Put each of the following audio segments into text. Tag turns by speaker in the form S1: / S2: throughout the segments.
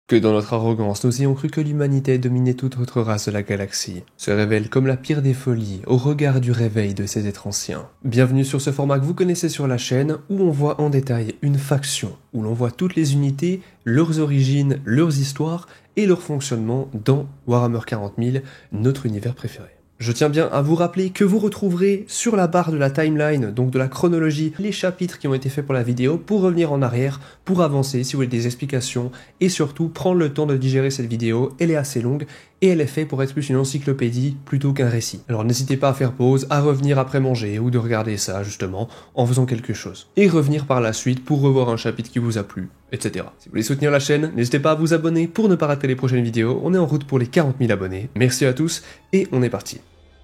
S1: Que dans notre arrogance, nous ayons cru que l'humanité dominait toute autre race de la galaxie, se révèle comme la pire des folies au regard du réveil de ces êtres anciens. Bienvenue sur ce format que vous connaissez sur la chaîne, où on voit en détail une faction, où l'on voit toutes les unités, leurs origines, leurs histoires et leur fonctionnement dans Warhammer 40 000, notre univers préféré. Je tiens bien à vous rappeler que vous retrouverez sur la barre de la timeline, donc de la chronologie, les chapitres qui ont été faits pour la vidéo pour revenir en arrière, pour avancer si vous voulez des explications et surtout prendre le temps de digérer cette vidéo. Elle est assez longue et elle est faite pour être plus une encyclopédie plutôt qu'un récit. Alors n'hésitez pas à faire pause, à revenir après manger ou de regarder ça justement en faisant quelque chose. Et revenir par la suite pour revoir un chapitre qui vous a plu, etc. Si vous voulez soutenir la chaîne, n'hésitez pas à vous abonner pour ne pas rater les prochaines vidéos. On est en route pour les 40 000 abonnés. Merci à tous et on est parti.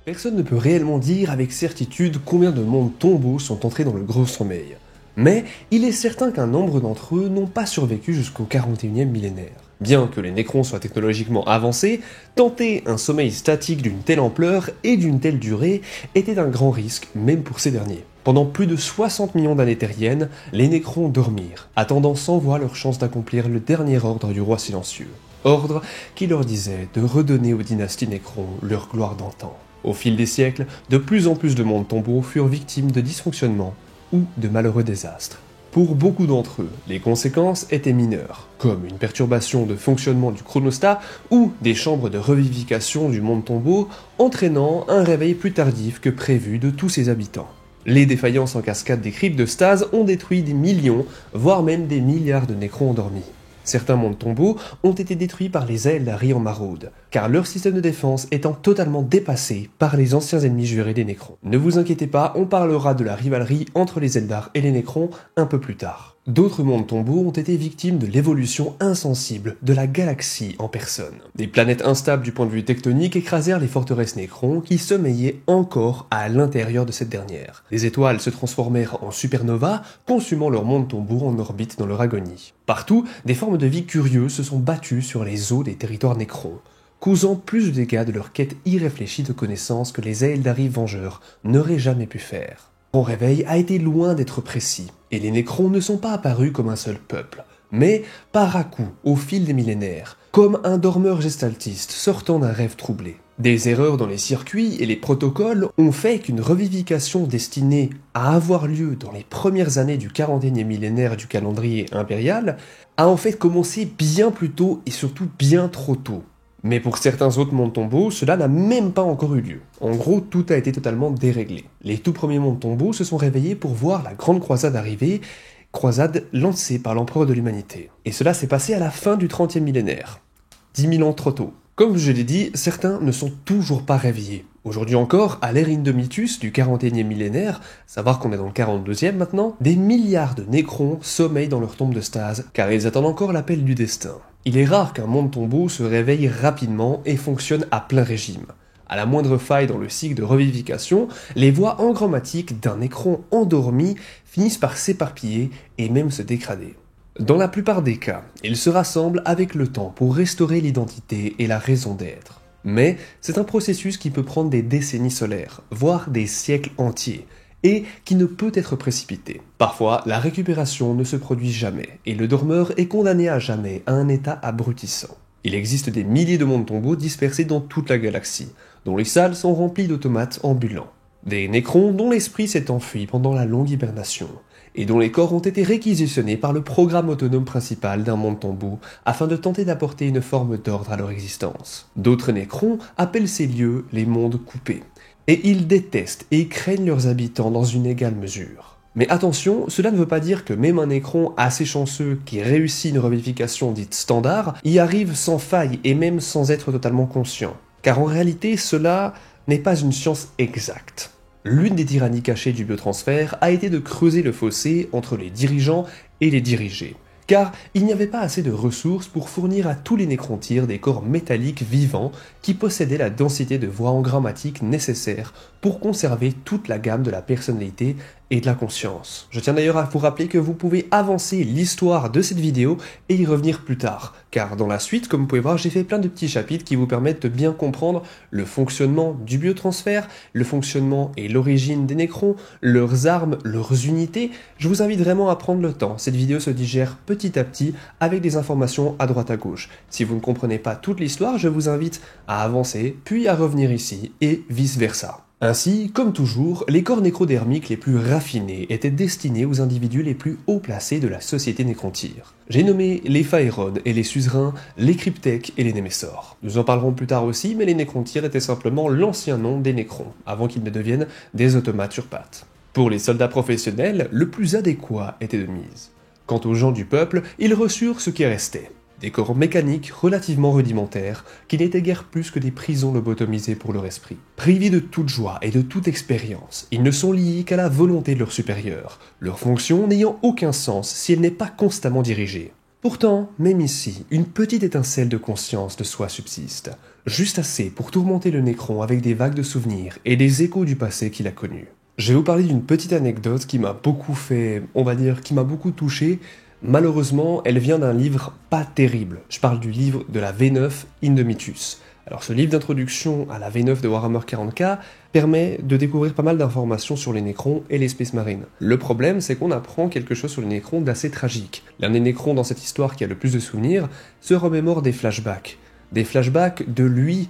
S1: Personne ne peut réellement dire avec certitude combien de mondes tombeaux sont entrés dans le Grand Sommeil. Mais il est certain qu'un nombre d'entre eux n'ont pas survécu jusqu'au 41e millénaire. Bien que les Nécrons soient technologiquement avancés, tenter un sommeil statique d'une telle ampleur et d'une telle durée était un grand risque, même pour ces derniers. Pendant plus de 60 millions d'années terriennes, les Nécrons dormirent, attendant sans voix leur chance d'accomplir le dernier ordre du roi silencieux. Ordre qui leur disait de redonner aux dynasties Nécrons leur gloire d'antan. Au fil des siècles, de plus en plus de mondes tombeaux furent victimes de dysfonctionnements ou de malheureux désastres. Pour beaucoup d'entre eux, les conséquences étaient mineures, comme une perturbation de fonctionnement du chronostat ou des chambres de revivification du monde tombeau, entraînant un réveil plus tardif que prévu de tous ses habitants. Les défaillances en cascade des cryptes de stase ont détruit des millions, voire même des milliards de Nécrons endormis. Certains mondes tombeaux ont été détruits par les Aeldari en maraude, car leur système de défense étant totalement dépassé par les anciens ennemis jurés des Nécrons. Ne vous inquiétez pas, on parlera de la rivalerie entre les Eldar et les Nécrons un peu plus tard. D'autres mondes tombeaux ont été victimes de l'évolution insensible de la galaxie en personne. Des planètes instables du point de vue tectonique écrasèrent les forteresses Nécrons qui sommeillaient encore à l'intérieur de cette dernière. Les étoiles se transformèrent en supernovas, consumant leurs mondes tombeaux en orbite dans leur agonie. Partout, des formes de vie curieuses se sont battues sur les eaux des territoires Nécrons, causant plus de dégâts de leur quête irréfléchie de connaissances que les Aeldari vengeurs n'auraient jamais pu faire. Son réveil a été loin d'être précis, et les Nécrons ne sont pas apparus comme un seul peuple, mais par à-coups, au fil des millénaires, comme un dormeur gestaltiste sortant d'un rêve troublé. Des erreurs dans les circuits et les protocoles ont fait qu'une revivification destinée à avoir lieu dans les premières années du 41e millénaire du calendrier impérial a en fait commencé bien plus tôt et surtout bien trop tôt. Mais pour certains autres mondes tombeaux, cela n'a même pas encore eu lieu. En gros, tout a été totalement déréglé. Les tout premiers mondes tombeaux se sont réveillés pour voir la grande croisade arriver, croisade lancée par l'empereur de l'humanité. Et cela s'est passé à la fin du 30e millénaire. 10 000 ans trop tôt. Comme je l'ai dit, certains ne sont toujours pas réveillés. Aujourd'hui encore, à l'ère Indomitus du 41e millénaire, savoir qu'on est dans le 42e maintenant, des milliards de Nécrons sommeillent dans leur tombe de stase, car ils attendent encore l'appel du destin. Il est rare qu'un monde tombeau se réveille rapidement et fonctionne à plein régime. À la moindre faille dans le cycle de revivification, les voies engrammatiques d'un Nécron endormi finissent par s'éparpiller et même se dégrader. Dans la plupart des cas, ils se rassemblent avec le temps pour restaurer l'identité et la raison d'être. Mais c'est un processus qui peut prendre des décennies solaires, voire des siècles entiers, et qui ne peut être précipité. Parfois, la récupération ne se produit jamais, et le dormeur est condamné à jamais à un état abrutissant. Il existe des milliers de mondes tombeaux dispersés dans toute la galaxie, dont les salles sont remplies d'automates ambulants. Des Nécrons dont l'esprit s'est enfui pendant la longue hibernation, et dont les corps ont été réquisitionnés par le programme autonome principal d'un monde tombeau afin de tenter d'apporter une forme d'ordre à leur existence. D'autres Nécrons appellent ces lieux les mondes coupés, et ils détestent et craignent leurs habitants dans une égale mesure. Mais attention, cela ne veut pas dire que même un Nécron assez chanceux qui réussit une revivification dite standard y arrive sans faille et même sans être totalement conscient. Car en réalité, cela n'est pas une science exacte. L'une des tyrannies cachées du biotransfert a été de creuser le fossé entre les dirigeants et les dirigés. Car il n'y avait pas assez de ressources pour fournir à tous les nécrontyres des corps métalliques vivants qui possédaient la densité de voies engrammatiques nécessaire pour conserver toute la gamme de la personnalité et de la conscience. Je tiens d'ailleurs à vous rappeler que vous pouvez avancer l'histoire de cette vidéo et y revenir plus tard, car dans la suite, comme vous pouvez voir, j'ai fait plein de petits chapitres qui vous permettent de bien comprendre le fonctionnement du biotransfert, le fonctionnement et l'origine des nécrons, leurs armes, leurs unités. Je vous invite vraiment à prendre le temps. Cette vidéo se digère petit à petit avec des informations à droite à gauche. Si vous ne comprenez pas toute l'histoire, je vous invite à avancer, puis à revenir ici, et vice-versa. Ainsi, comme toujours, les corps nécrodermiques les plus raffinés étaient destinés aux individus les plus haut placés de la société nécrontyre. J'ai nommé les Phaérones et les Suzerains, les Cryptèques et les Némessors. Nous en parlerons plus tard aussi, mais les nécrontyres étaient simplement l'ancien nom des nécrons, avant qu'ils ne deviennent des automates sur pattes. Pour les soldats professionnels, le plus adéquat était de mise. Quant aux gens du peuple, ils reçurent ce qui restait. Des corps mécaniques relativement rudimentaires, qui n'étaient guère plus que des prisons lobotomisées pour leur esprit. Privés de toute joie et de toute expérience, ils ne sont liés qu'à la volonté de leur supérieur, leur fonction n'ayant aucun sens si elle n'est pas constamment dirigée. Pourtant, même ici, une petite étincelle de conscience de soi subsiste, juste assez pour tourmenter le nécron avec des vagues de souvenirs et des échos du passé qu'il a connu. Je vais vous parler d'une petite anecdote qui m'a beaucoup fait, qui m'a beaucoup touché. Malheureusement, elle vient d'un livre pas terrible. Je parle du livre de la V9 Indemitus. Alors ce livre d'introduction à la V9 de Warhammer 40K permet de découvrir pas mal d'informations sur les nécrons et les Space Marines. Le problème, c'est qu'on apprend quelque chose sur les nécrons d'assez tragique. L'un des nécrons dans cette histoire qui a le plus de souvenirs se remémore des flashbacks. Des flashbacks de lui,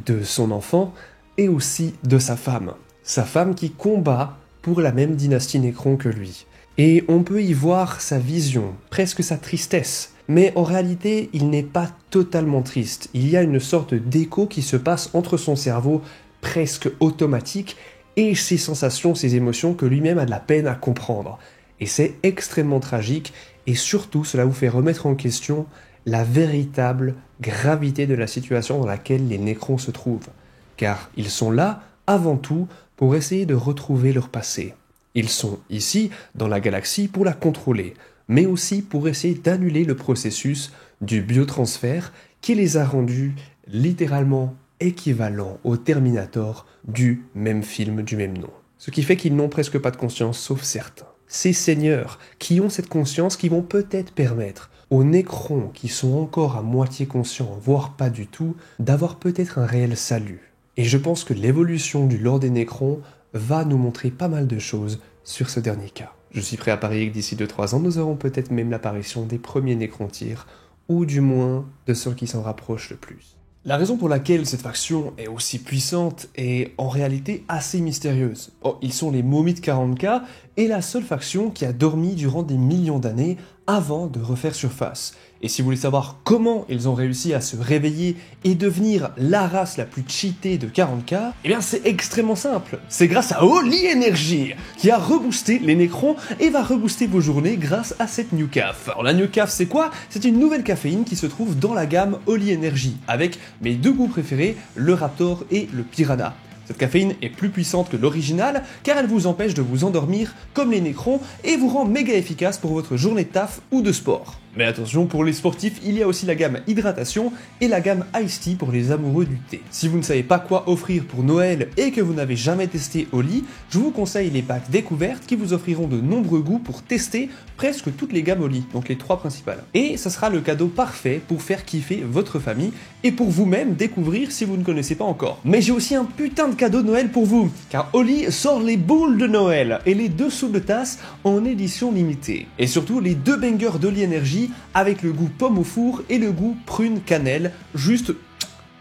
S1: de son enfant, et aussi de sa femme. Sa femme qui combat pour la même dynastie nécron que lui. Et on peut y voir sa vision, presque sa tristesse. Mais en réalité, il n'est pas totalement triste. Il y a une sorte d'écho qui se passe entre son cerveau presque automatique et ses sensations, ses émotions que lui-même a de la peine à comprendre. Et c'est extrêmement tragique et surtout cela vous fait remettre en question la véritable gravité de la situation dans laquelle les nécrons se trouvent. Car ils sont là, avant tout, pour essayer de retrouver leur passé. Ils sont ici, dans la galaxie, pour la contrôler, mais aussi pour essayer d'annuler le processus du biotransfert qui les a rendus littéralement équivalents au Terminator du même film du même nom. Ce qui fait qu'ils n'ont presque pas de conscience, sauf certains. Ces seigneurs qui ont cette conscience qui vont peut-être permettre aux nécrons qui sont encore à moitié conscients, voire pas du tout, d'avoir peut-être un réel salut. Et je pense que l'évolution du lore des nécrons va nous montrer pas mal de choses sur ce dernier cas. Je suis prêt à parier que d'ici 2-3 ans, nous aurons peut-être même l'apparition des premiers nécrontyres, ou du moins de ceux qui s'en rapprochent le plus. La raison pour laquelle cette faction est aussi puissante est en réalité assez mystérieuse. Oh, ils sont les momies de 40K et la seule faction qui a dormi durant des millions d'années avant de refaire surface. Et si vous voulez savoir comment ils ont réussi à se réveiller et devenir la race la plus cheatée de 40K, eh bien c'est extrêmement simple. C'est grâce à Holy Energy qui a reboosté les nécrons et va rebooster vos journées grâce à cette New Caf. Alors la New Caf c'est quoi? C'est une nouvelle caféine qui se trouve dans la gamme Holy Energy avec mes deux goûts préférés, le Raptor et le Piranha. Cette caféine est plus puissante que l'original car elle vous empêche de vous endormir comme les nécrons et vous rend méga efficace pour votre journée de taf ou de sport. Mais attention, pour les sportifs, il y a aussi la gamme hydratation et la gamme Ice Tea pour les amoureux du thé. Si vous ne savez pas quoi offrir pour Noël et que vous n'avez jamais testé Holy, je vous conseille les packs découvertes qui vous offriront de nombreux goûts pour tester presque toutes les gammes Holy, donc les 3 principales. Et ça sera le cadeau parfait pour faire kiffer votre famille et pour vous-même découvrir si vous ne connaissez pas encore. Mais j'ai aussi un putain de cadeau de Noël pour vous, car Holy sort les boules de Noël et les dessous de tasse en édition limitée. Et surtout les 2 bangers d'Holy Energy avec le goût pomme au four et le goût prune cannelle, juste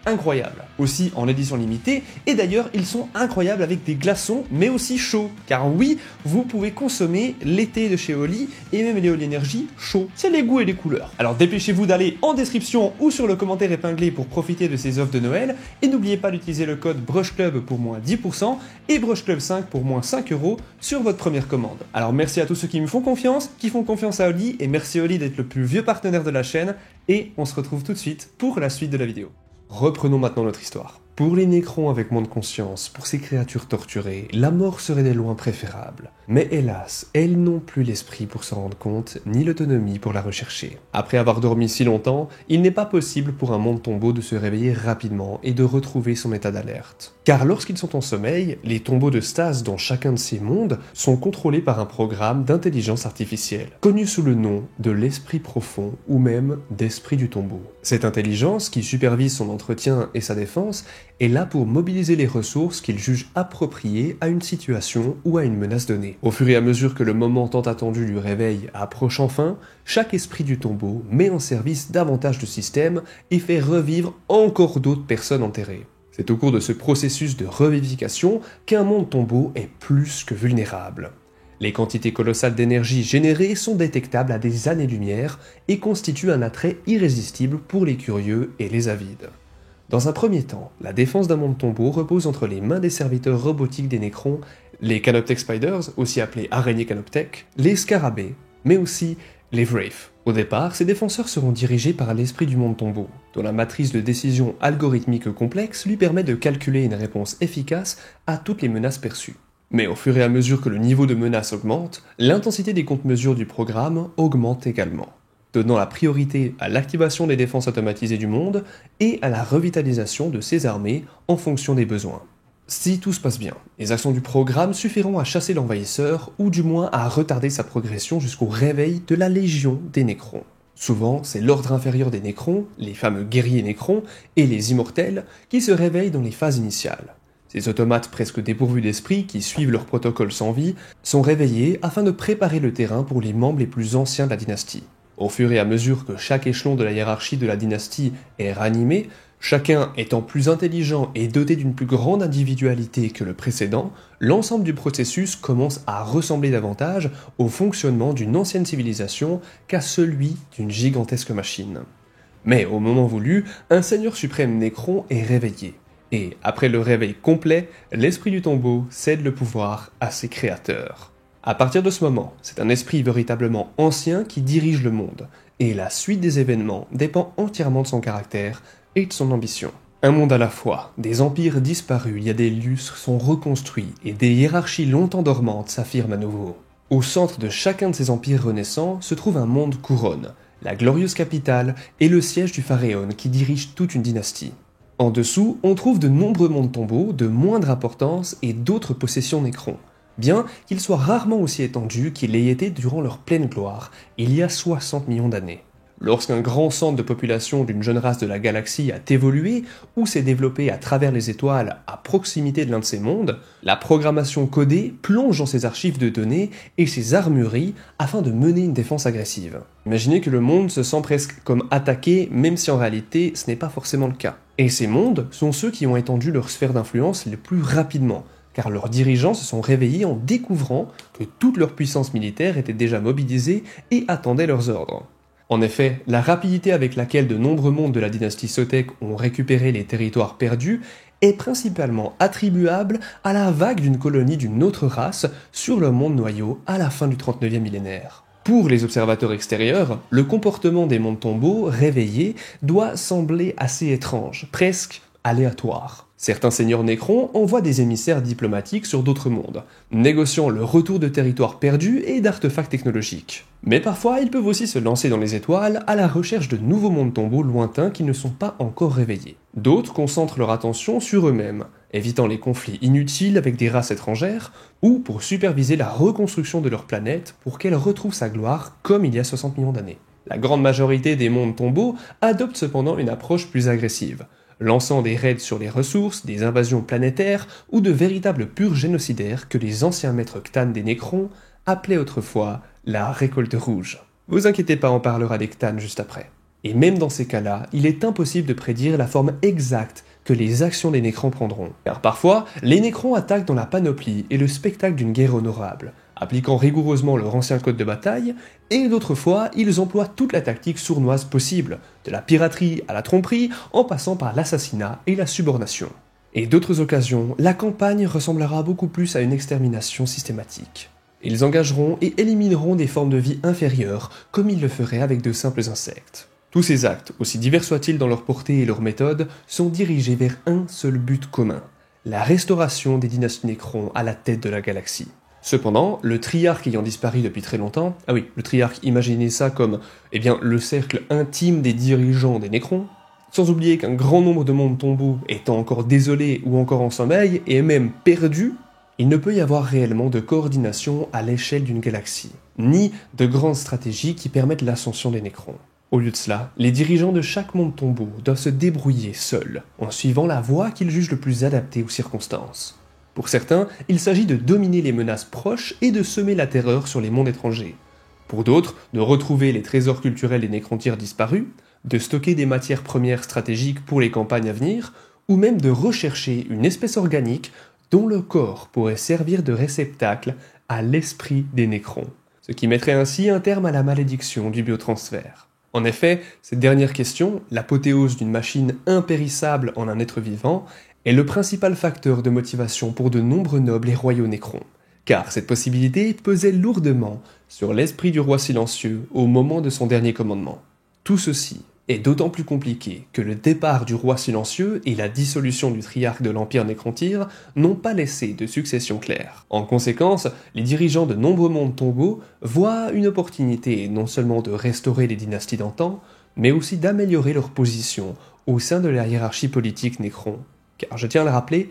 S1: incroyable. Aussi en édition limitée, et d'ailleurs ils sont incroyables avec des glaçons, mais aussi chauds. Car oui, vous pouvez consommer l'été de chez Holy, et même les Holy Energy chauds. C'est les goûts et les couleurs. Alors dépêchez-vous d'aller en description ou sur le commentaire épinglé pour profiter de ces offres de Noël, et n'oubliez pas d'utiliser le code BrushClub pour moins 10%, et BrushClub5 pour moins 5€ sur votre première commande. Alors merci à tous ceux qui me font confiance, qui font confiance à Holy, et merci Holy d'être le plus vieux partenaire de la chaîne, et on se retrouve tout de suite pour la suite de la vidéo. Reprenons maintenant notre histoire. Pour les nécrons avec moins de conscience, pour ces créatures torturées, la mort serait des loin préférable. Mais hélas, elles n'ont plus l'esprit pour s'en rendre compte, ni l'autonomie pour la rechercher. Après avoir dormi si longtemps, il n'est pas possible pour un monde tombeau de se réveiller rapidement et de retrouver son état d'alerte. Car lorsqu'ils sont en sommeil, les tombeaux de stase dans chacun de ces mondes sont contrôlés par un programme d'intelligence artificielle, connu sous le nom de l'esprit profond ou même d'esprit du tombeau. Cette intelligence, qui supervise son entretien et sa défense, est là pour mobiliser les ressources qu'il juge appropriées à une situation ou à une menace donnée. Au fur et à mesure que le moment tant attendu du réveil approche enfin, chaque esprit du tombeau met en service davantage de systèmes et fait revivre encore d'autres personnes enterrées. C'est au cours de ce processus de revivification qu'un monde tombeau est plus que vulnérable. Les quantités colossales d'énergie générées sont détectables à des années-lumière et constituent un attrait irrésistible pour les curieux et les avides. Dans un premier temps, la défense d'un monde tombeau repose entre les mains des serviteurs robotiques des Nécrons, les Canoptech Spiders, aussi appelés araignées Canoptech, les Scarabées, mais aussi les Wraiths. Au départ, ces défenseurs seront dirigés par l'esprit du monde tombeau, dont la matrice de décision algorithmique complexe lui permet de calculer une réponse efficace à toutes les menaces perçues. Mais au fur et à mesure que le niveau de menace augmente, l'intensité des contre-mesures du programme augmente également, donnant la priorité à l'activation des défenses automatisées du monde et à la revitalisation de ses armées en fonction des besoins. Si tout se passe bien, les actions du programme suffiront à chasser l'envahisseur ou du moins à retarder sa progression jusqu'au réveil de la Légion des Nécrons. Souvent, c'est l'ordre inférieur des Nécrons, les fameux guerriers Nécrons, et les immortels qui se réveillent dans les phases initiales. Ces automates presque dépourvus d'esprit, qui suivent leur protocole sans vie, sont réveillés afin de préparer le terrain pour les membres les plus anciens de la dynastie. Au fur et à mesure que chaque échelon de la hiérarchie de la dynastie est ranimé, chacun étant plus intelligent et doté d'une plus grande individualité que le précédent, l'ensemble du processus commence à ressembler davantage au fonctionnement d'une ancienne civilisation qu'à celui d'une gigantesque machine. Mais au moment voulu, un seigneur suprême Nécron est réveillé. Et après le réveil complet, l'esprit du tombeau cède le pouvoir à ses créateurs. À partir de ce moment, c'est un esprit véritablement ancien qui dirige le monde, et la suite des événements dépend entièrement de son caractère et de son ambition. Un monde à la fois, des empires disparus il y a des lustres sont reconstruits et des hiérarchies longtemps dormantes s'affirment à nouveau. Au centre de chacun de ces empires renaissants se trouve un monde couronne, la glorieuse capitale et le siège du pharaon qui dirige toute une dynastie. En dessous, on trouve de nombreux mondes tombeaux de moindre importance et d'autres possessions Nécrons, bien qu'ils soient rarement aussi étendus qu'ils l'aient été durant leur pleine gloire, il y a 60 millions d'années. Lorsqu'un grand centre de population d'une jeune race de la galaxie a évolué ou s'est développé à travers les étoiles à proximité de l'un de ces mondes, la programmation codée plonge dans ses archives de données et ses armureries afin de mener une défense agressive. Imaginez que le monde se sent presque comme attaqué, même si en réalité ce n'est pas forcément le cas. Et ces mondes sont ceux qui ont étendu leur sphère d'influence le plus rapidement, car leurs dirigeants se sont réveillés en découvrant que toute leur puissance militaire était déjà mobilisée et attendait leurs ordres. En effet, la rapidité avec laquelle de nombreux mondes de la dynastie Sotek ont récupéré les territoires perdus est principalement attribuable à la vague d'une colonie d'une autre race sur le monde noyau à la fin du 39e millénaire. Pour les observateurs extérieurs, le comportement des mondes tombeaux réveillés doit sembler assez étrange, presque aléatoire. Certains seigneurs Nécrons envoient des émissaires diplomatiques sur d'autres mondes, négociant le retour de territoires perdus et d'artefacts technologiques. Mais parfois, ils peuvent aussi se lancer dans les étoiles à la recherche de nouveaux mondes tombeaux lointains qui ne sont pas encore réveillés. D'autres concentrent leur attention sur eux-mêmes, évitant les conflits inutiles avec des races étrangères, ou pour superviser la reconstruction de leur planète pour qu'elle retrouve sa gloire comme il y a 60 millions d'années. La grande majorité des mondes tombeaux adoptent cependant une approche plus agressive, lançant des raids sur les ressources, des invasions planétaires ou de véritables purges génocidaires que les anciens maîtres Cthans des Nécrons appelaient autrefois la récolte rouge. Vous inquiétez pas, on parlera des Cthans juste après. Et même dans ces cas-là, il est impossible de prédire la forme exacte que les actions des Nécrons prendront. Car parfois, les Nécrons attaquent dans la panoplie et le spectacle d'une guerre honorable, appliquant rigoureusement leur ancien code de bataille, et d'autres fois, ils emploient toute la tactique sournoise possible, de la piraterie à la tromperie, en passant par l'assassinat et la subornation. Et d'autres occasions, la campagne ressemblera beaucoup plus à une extermination systématique. Ils engageront et élimineront des formes de vie inférieures, comme ils le feraient avec de simples insectes. Tous ces actes, aussi divers soient-ils dans leur portée et leur méthode, sont dirigés vers un seul but commun, la restauration des dynasties Nécrons à la tête de la galaxie. Cependant, le Triarque ayant disparu depuis très longtemps, ah oui, le Triarque, imaginez ça comme, le cercle intime des dirigeants des Nécrons, sans oublier qu'un grand nombre de mondes tombeaux étant encore désolés ou encore en sommeil, et même perdus, il ne peut y avoir réellement de coordination à l'échelle d'une galaxie, ni de grandes stratégies qui permettent l'ascension des Nécrons. Au lieu de cela, les dirigeants de chaque monde tombeau doivent se débrouiller seuls, en suivant la voie qu'ils jugent le plus adaptée aux circonstances. Pour certains, il s'agit de dominer les menaces proches et de semer la terreur sur les mondes étrangers. Pour d'autres, de retrouver les trésors culturels des Nécrontyres disparus, de stocker des matières premières stratégiques pour les campagnes à venir, ou même de rechercher une espèce organique dont le corps pourrait servir de réceptacle à l'esprit des Nécrons, ce qui mettrait ainsi un terme à la malédiction du biotransfert. En effet, cette dernière question, l'apothéose d'une machine impérissable en un être vivant, est le principal facteur de motivation pour de nombreux nobles et royaux Nécrons, car cette possibilité pesait lourdement sur l'esprit du roi silencieux au moment de son dernier commandement. Tout ceci est d'autant plus compliqué que le départ du roi silencieux et la dissolution du Triarque de l'Empire Nécrontyre n'ont pas laissé de succession claire. En conséquence, les dirigeants de nombreux mondes tombeaux voient une opportunité non seulement de restaurer les dynasties d'antan, mais aussi d'améliorer leur position au sein de la hiérarchie politique Nécron. Car je tiens à le rappeler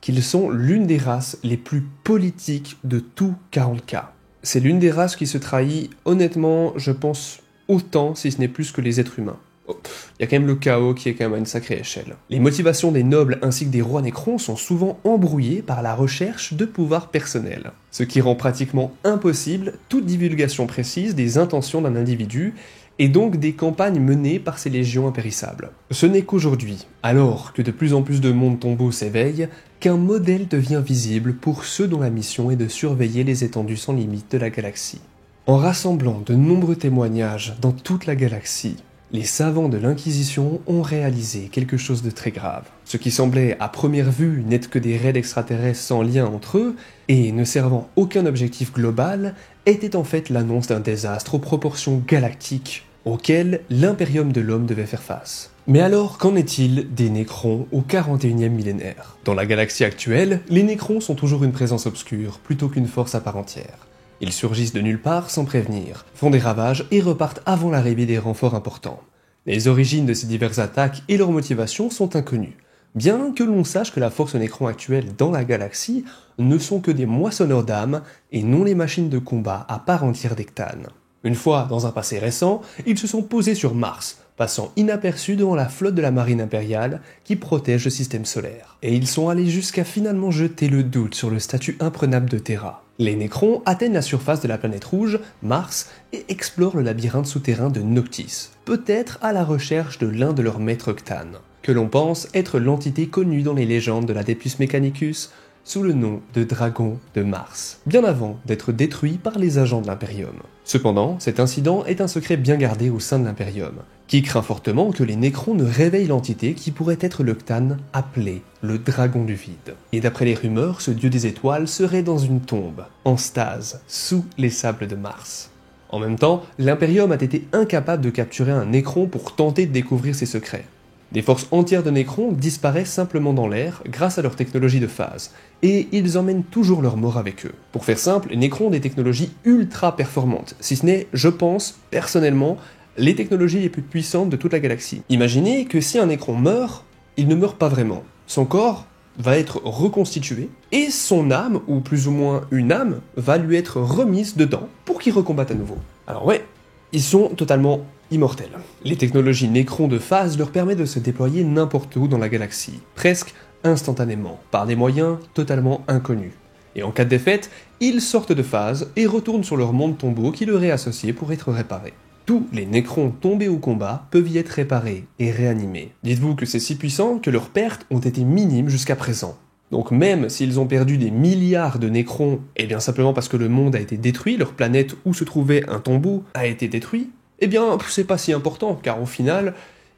S1: qu'ils sont l'une des races les plus politiques de tout 40K. C'est l'une des races qui se trahit, honnêtement, je pense, autant, si ce n'est plus que les êtres humains. Il y a quand même le chaos qui est quand même à une sacrée échelle. Les motivations des nobles ainsi que des rois Nécrons sont souvent embrouillées par la recherche de pouvoir personnel, ce qui rend pratiquement impossible toute divulgation précise des intentions d'un individu et donc des campagnes menées par ces légions impérissables. Ce n'est qu'aujourd'hui, alors que de plus en plus de mondes tombeaux s'éveillent, qu'un modèle devient visible pour ceux dont la mission est de surveiller les étendues sans limite de la galaxie. En rassemblant de nombreux témoignages dans toute la galaxie, les savants de l'Inquisition ont réalisé quelque chose de très grave. Ce qui semblait à première vue n'être que des raids extraterrestres sans lien entre eux, et ne servant aucun objectif global, était en fait l'annonce d'un désastre aux proportions galactiques, auquel l'impérium de l'homme devait faire face. Mais alors, qu'en est-il des Nécrons au 41e millénaire? Dans la galaxie actuelle, les Nécrons sont toujours une présence obscure, plutôt qu'une force à part entière. Ils surgissent de nulle part sans prévenir, font des ravages et repartent avant l'arrivée des renforts importants. Les origines de ces diverses attaques et leurs motivations sont inconnues, bien que l'on sache que la force Nécron actuelle dans la galaxie ne sont que des moissonneurs d'âmes et non les machines de combat à part entière d'Ectane. Une fois, dans un passé récent, ils se sont posés sur Mars, passant inaperçus devant la flotte de la marine impériale qui protège le système solaire. Et ils sont allés jusqu'à finalement jeter le doute sur le statut imprenable de Terra. Les Nécrons atteignent la surface de la planète rouge, Mars, et explorent le labyrinthe souterrain de Noctis, peut-être à la recherche de l'un de leurs maîtres Octane, que l'on pense être l'entité connue dans les légendes de l'Adeptus Mechanicus, sous le nom de Dragon de Mars, bien avant d'être détruit par les agents de l'Imperium. Cependant, cet incident est un secret bien gardé au sein de l'Imperium, qui craint fortement que les Nécrons ne réveillent l'entité qui pourrait être l'Octane appelé le Dragon du Vide. Et d'après les rumeurs, ce dieu des étoiles serait dans une tombe, en stase, sous les sables de Mars. En même temps, l'Imperium a été incapable de capturer un Nécron pour tenter de découvrir ses secrets. Des forces entières de Nécrons disparaissent simplement dans l'air grâce à leur technologie de phase, et ils emmènent toujours leur mort avec eux. Pour faire simple, les Nécrons ont des technologies ultra performantes, si ce n'est, je pense, personnellement, les technologies les plus puissantes de toute la galaxie. Imaginez que si un Nécron meurt, il ne meurt pas vraiment. Son corps va être reconstitué, et son âme, ou plus ou moins une âme, va lui être remise dedans pour qu'il recombatte à nouveau. Alors ouais, ils sont totalement immortels. Les technologies Nécron de phase leur permettent de se déployer n'importe où dans la galaxie, presque instantanément, par des moyens totalement inconnus. Et en cas de défaite, ils sortent de phase et retournent sur leur monde tombeau qui leur est associé pour être réparé. Tous les Nécrons tombés au combat peuvent y être réparés et réanimés. Dites-vous que c'est si puissant que leurs pertes ont été minimes jusqu'à présent. Donc même s'ils ont perdu des milliards de Nécrons, et bien simplement parce que le monde a été détruit, leur planète où se trouvait un tombeau a été détruit, eh bien c'est pas si important, car au final,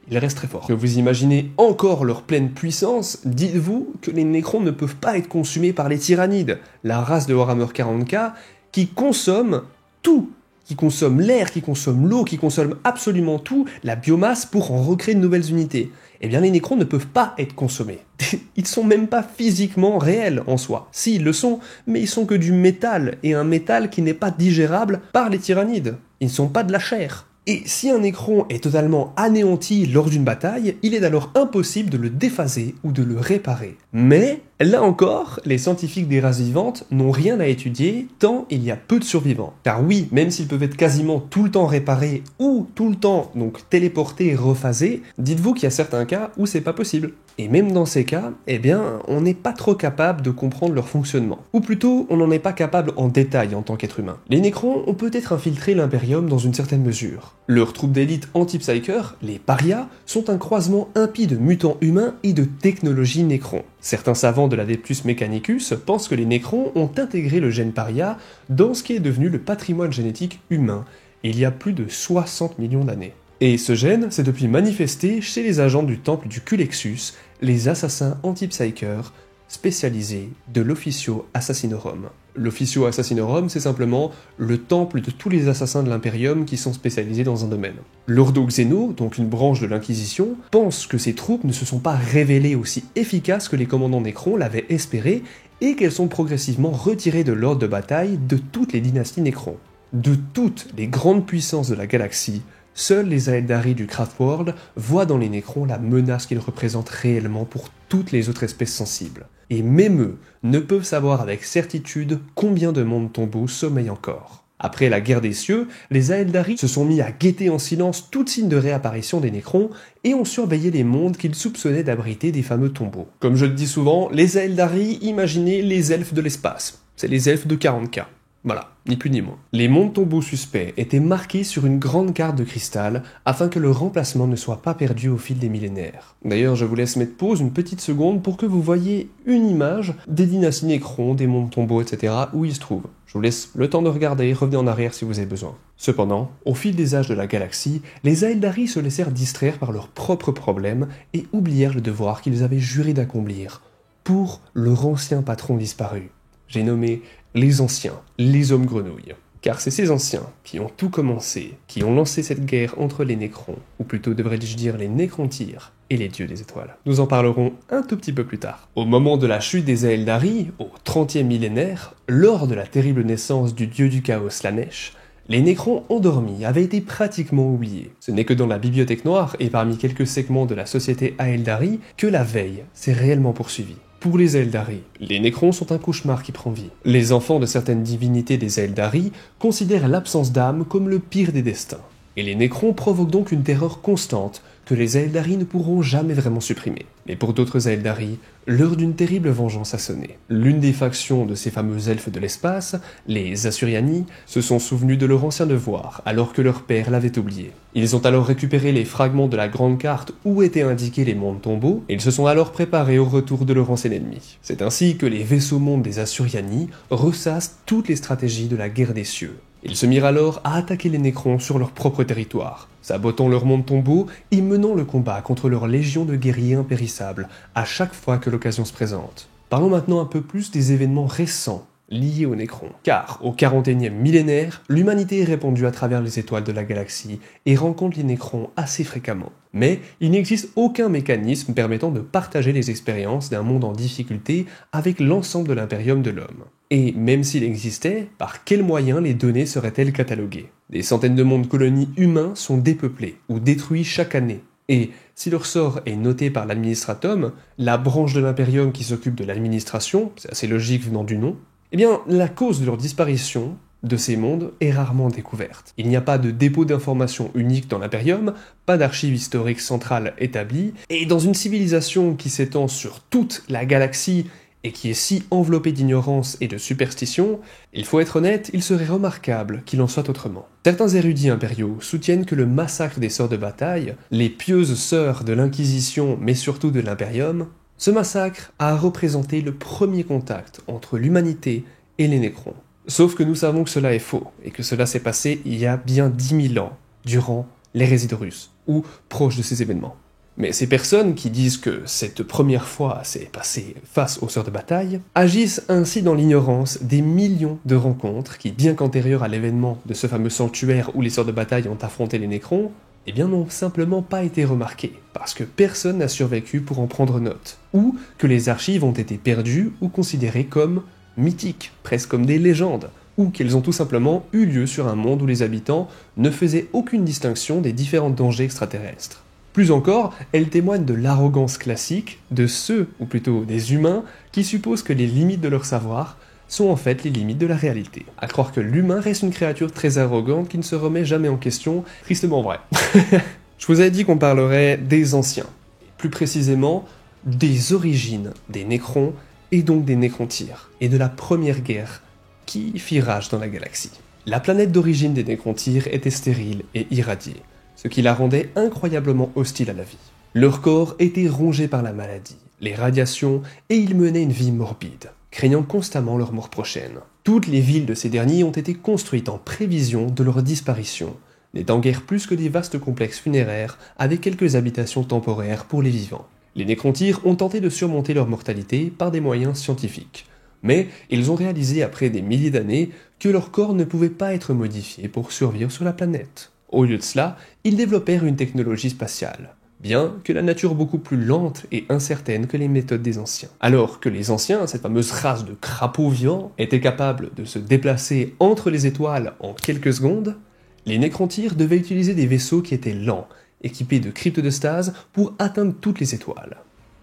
S1: ils restent très forts. Que vous imaginez encore leur pleine puissance, dites-vous que les Nécrons ne peuvent pas être consumés par les Tyrannides, la race de Warhammer 40K, qui consomme tout qui consomment l'air, qui consomment l'eau, qui consomment absolument tout, la biomasse pour en recréer de nouvelles unités. Eh bien les nécrons ne peuvent pas être consommés. Ils sont même pas physiquement réels en soi. Si, ils le sont, mais ils sont que du métal, et un métal qui n'est pas digérable par les tyrannides. Ils ne sont pas de la chair. Et si un nécron est totalement anéanti lors d'une bataille, il est alors impossible de le déphaser ou de le réparer. Mais, là encore, les scientifiques des races vivantes n'ont rien à étudier tant il y a peu de survivants. Car oui, même s'ils peuvent être quasiment tout le temps réparés ou tout le temps donc téléportés et rephasés, dites-vous qu'il y a certains cas où c'est pas possible. Et même dans ces cas, eh bien, on n'est pas trop capable de comprendre leur fonctionnement. Ou plutôt, on n'en est pas capable en détail en tant qu'être humain. Les nécrons ont peut-être infiltré l'Imperium dans une certaine mesure. Leurs troupes d'élite anti-psychers, les parias, sont un croisement impie de mutants humains et de technologies nécrons. Certains savants de l'Adeptus Mechanicus pensent que les nécrons ont intégré le gène paria dans ce qui est devenu le patrimoine génétique humain, il y a plus de 60 millions d'années. Et ce gène s'est depuis manifesté chez les agents du temple du Culexus, les assassins anti-psychers spécialisés de l'Officio Assassinorum. L'Officio Assassinorum, c'est simplement le temple de tous les assassins de l'Imperium qui sont spécialisés dans un domaine. L'Ordo Xeno, donc une branche de l'Inquisition, pense que ces troupes ne se sont pas révélées aussi efficaces que les commandants nécrons l'avaient espéré et qu'elles sont progressivement retirées de l'ordre de bataille de toutes les dynasties nécrons. De toutes les grandes puissances de la galaxie, seuls les Aeldari du Craftworld voient dans les nécrons la menace qu'ils représentent réellement pour toutes les autres espèces sensibles. Et même eux ne peuvent savoir avec certitude combien de mondes tombeaux sommeillent encore. Après la guerre des cieux, les Aeldari se sont mis à guetter en silence tout signe de réapparition des nécrons et ont surveillé les mondes qu'ils soupçonnaient d'abriter des fameux tombeaux. Comme je le dis souvent, les Aeldari, imaginez les elfes de l'espace. C'est les elfes de 40K. Voilà, ni plus ni moins. Les mondes tombeaux suspects étaient marqués sur une grande carte de cristal afin que leur emplacement ne soit pas perdu au fil des millénaires. D'ailleurs, je vous laisse mettre pause une petite seconde pour que vous voyiez une image des dynasties nécrons, des mondes tombeaux, etc. où ils se trouvent. Je vous laisse le temps de regarder, revenez en arrière si vous avez besoin. Cependant, au fil des âges de la galaxie, les Aeldari se laissèrent distraire par leurs propres problèmes et oublièrent le devoir qu'ils avaient juré d'accomplir pour leur ancien patron disparu. J'ai nommé les anciens, les hommes grenouilles. Car c'est ces anciens qui ont tout commencé, qui ont lancé cette guerre entre les nécrons, ou plutôt devrais-je dire les nécrontyres, et les dieux des étoiles. Nous en parlerons un tout petit peu plus tard. Au moment de la chute des Aeldari, au 30e millénaire, lors de la terrible naissance du dieu du chaos Slaanesh, les nécrons endormis avaient été pratiquement oubliés. Ce n'est que dans la Bibliothèque Noire et parmi quelques segments de la société Aeldari que la veille s'est réellement poursuivie. Pour les Aeldari, les nécrons sont un cauchemar qui prend vie. Les enfants de certaines divinités des Aeldari considèrent l'absence d'âme comme le pire des destins. Et les nécrons provoquent donc une terreur constante que les Aeldari ne pourront jamais vraiment supprimer. Mais pour d'autres Aeldari, l'heure d'une terrible vengeance a sonné. L'une des factions de ces fameux elfes de l'espace, les Asuryani, se sont souvenus de leur ancien devoir, alors que leur père l'avait oublié. Ils ont alors récupéré les fragments de la grande carte où étaient indiqués les mondes tombeaux, et ils se sont alors préparés au retour de leur ancien ennemi. C'est ainsi que les vaisseaux mondes des Asuryani ressassent toutes les stratégies de la guerre des cieux. Ils se mirent alors à attaquer les nécrons sur leur propre territoire, sabotant leur monde tombeau et menant le combat contre leur légion de guerriers impérissables à chaque fois que l'occasion se présente. Parlons maintenant un peu plus des événements récents liés aux nécrons. Car, au 41e millénaire, l'humanité est répandue à travers les étoiles de la galaxie et rencontre les nécrons assez fréquemment. Mais il n'existe aucun mécanisme permettant de partager les expériences d'un monde en difficulté avec l'ensemble de l'impérium de l'homme. Et même s'il existait, par quels moyens les données seraient-elles cataloguées? Des centaines de mondes colonies humains sont dépeuplés ou détruits chaque année. Et si leur sort est noté par l'administratum, la branche de l'impérium qui s'occupe de l'administration, c'est assez logique venant du nom, eh bien la cause de leur disparition de ces mondes est rarement découverte. Il n'y a pas de dépôt d'informations unique dans l'Imperium, pas d'archives historiques centrales établies, et dans une civilisation qui s'étend sur toute la galaxie et qui est si enveloppée d'ignorance et de superstition, il faut être honnête, il serait remarquable qu'il en soit autrement. Certains érudits impériaux soutiennent que le massacre des sœurs de bataille, les pieuses sœurs de l'Inquisition mais surtout de l'Imperium, ce massacre a représenté le premier contact entre l'humanité et les nécrons. Sauf que nous savons que cela est faux, et que cela s'est passé il y a bien 10 000 ans, durant l'hérésie de Horus, ou proche de ces événements. Mais ces personnes qui disent que cette première fois s'est passée face aux sœurs de bataille, agissent ainsi dans l'ignorance des millions de rencontres qui, bien qu'antérieures à l'événement de ce fameux sanctuaire où les sœurs de bataille ont affronté les Nécrons, eh bien n'ont simplement pas été remarquées, parce que personne n'a survécu pour en prendre note, ou que les archives ont été perdues ou considérées comme mythiques, presque comme des légendes, ou qu'elles ont tout simplement eu lieu sur un monde où les habitants ne faisaient aucune distinction des différents dangers extraterrestres. Plus encore, elles témoignent de l'arrogance classique de ceux, ou plutôt des humains, qui supposent que les limites de leur savoir sont en fait les limites de la réalité. À croire que l'humain reste une créature très arrogante qui ne se remet jamais en question, tristement vrai. Je vous avais dit qu'on parlerait des anciens, plus précisément des origines des Nécrons et donc des Nécrontyres, et de la première guerre qui fit rage dans la galaxie. La planète d'origine des Nécrontyres était stérile et irradiée, ce qui la rendait incroyablement hostile à la vie. Leur corps était rongé par la maladie, les radiations, et ils menaient une vie morbide, craignant constamment leur mort prochaine. Toutes les villes de ces derniers ont été construites en prévision de leur disparition, n'étant guère plus que des vastes complexes funéraires avec quelques habitations temporaires pour les vivants. Les Nécrontyres ont tenté de surmonter leur mortalité par des moyens scientifiques, mais ils ont réalisé après des milliers d'années que leur corps ne pouvait pas être modifié pour survivre sur la planète. Au lieu de cela, ils développèrent une technologie spatiale, bien que la nature beaucoup plus lente et incertaine que les méthodes des anciens. Alors que les anciens, cette fameuse race de crapauds vivants, étaient capables de se déplacer entre les étoiles en quelques secondes, les Nécrontyres devaient utiliser des vaisseaux qui étaient lents, équipés de cryptes de stase pour atteindre toutes les étoiles.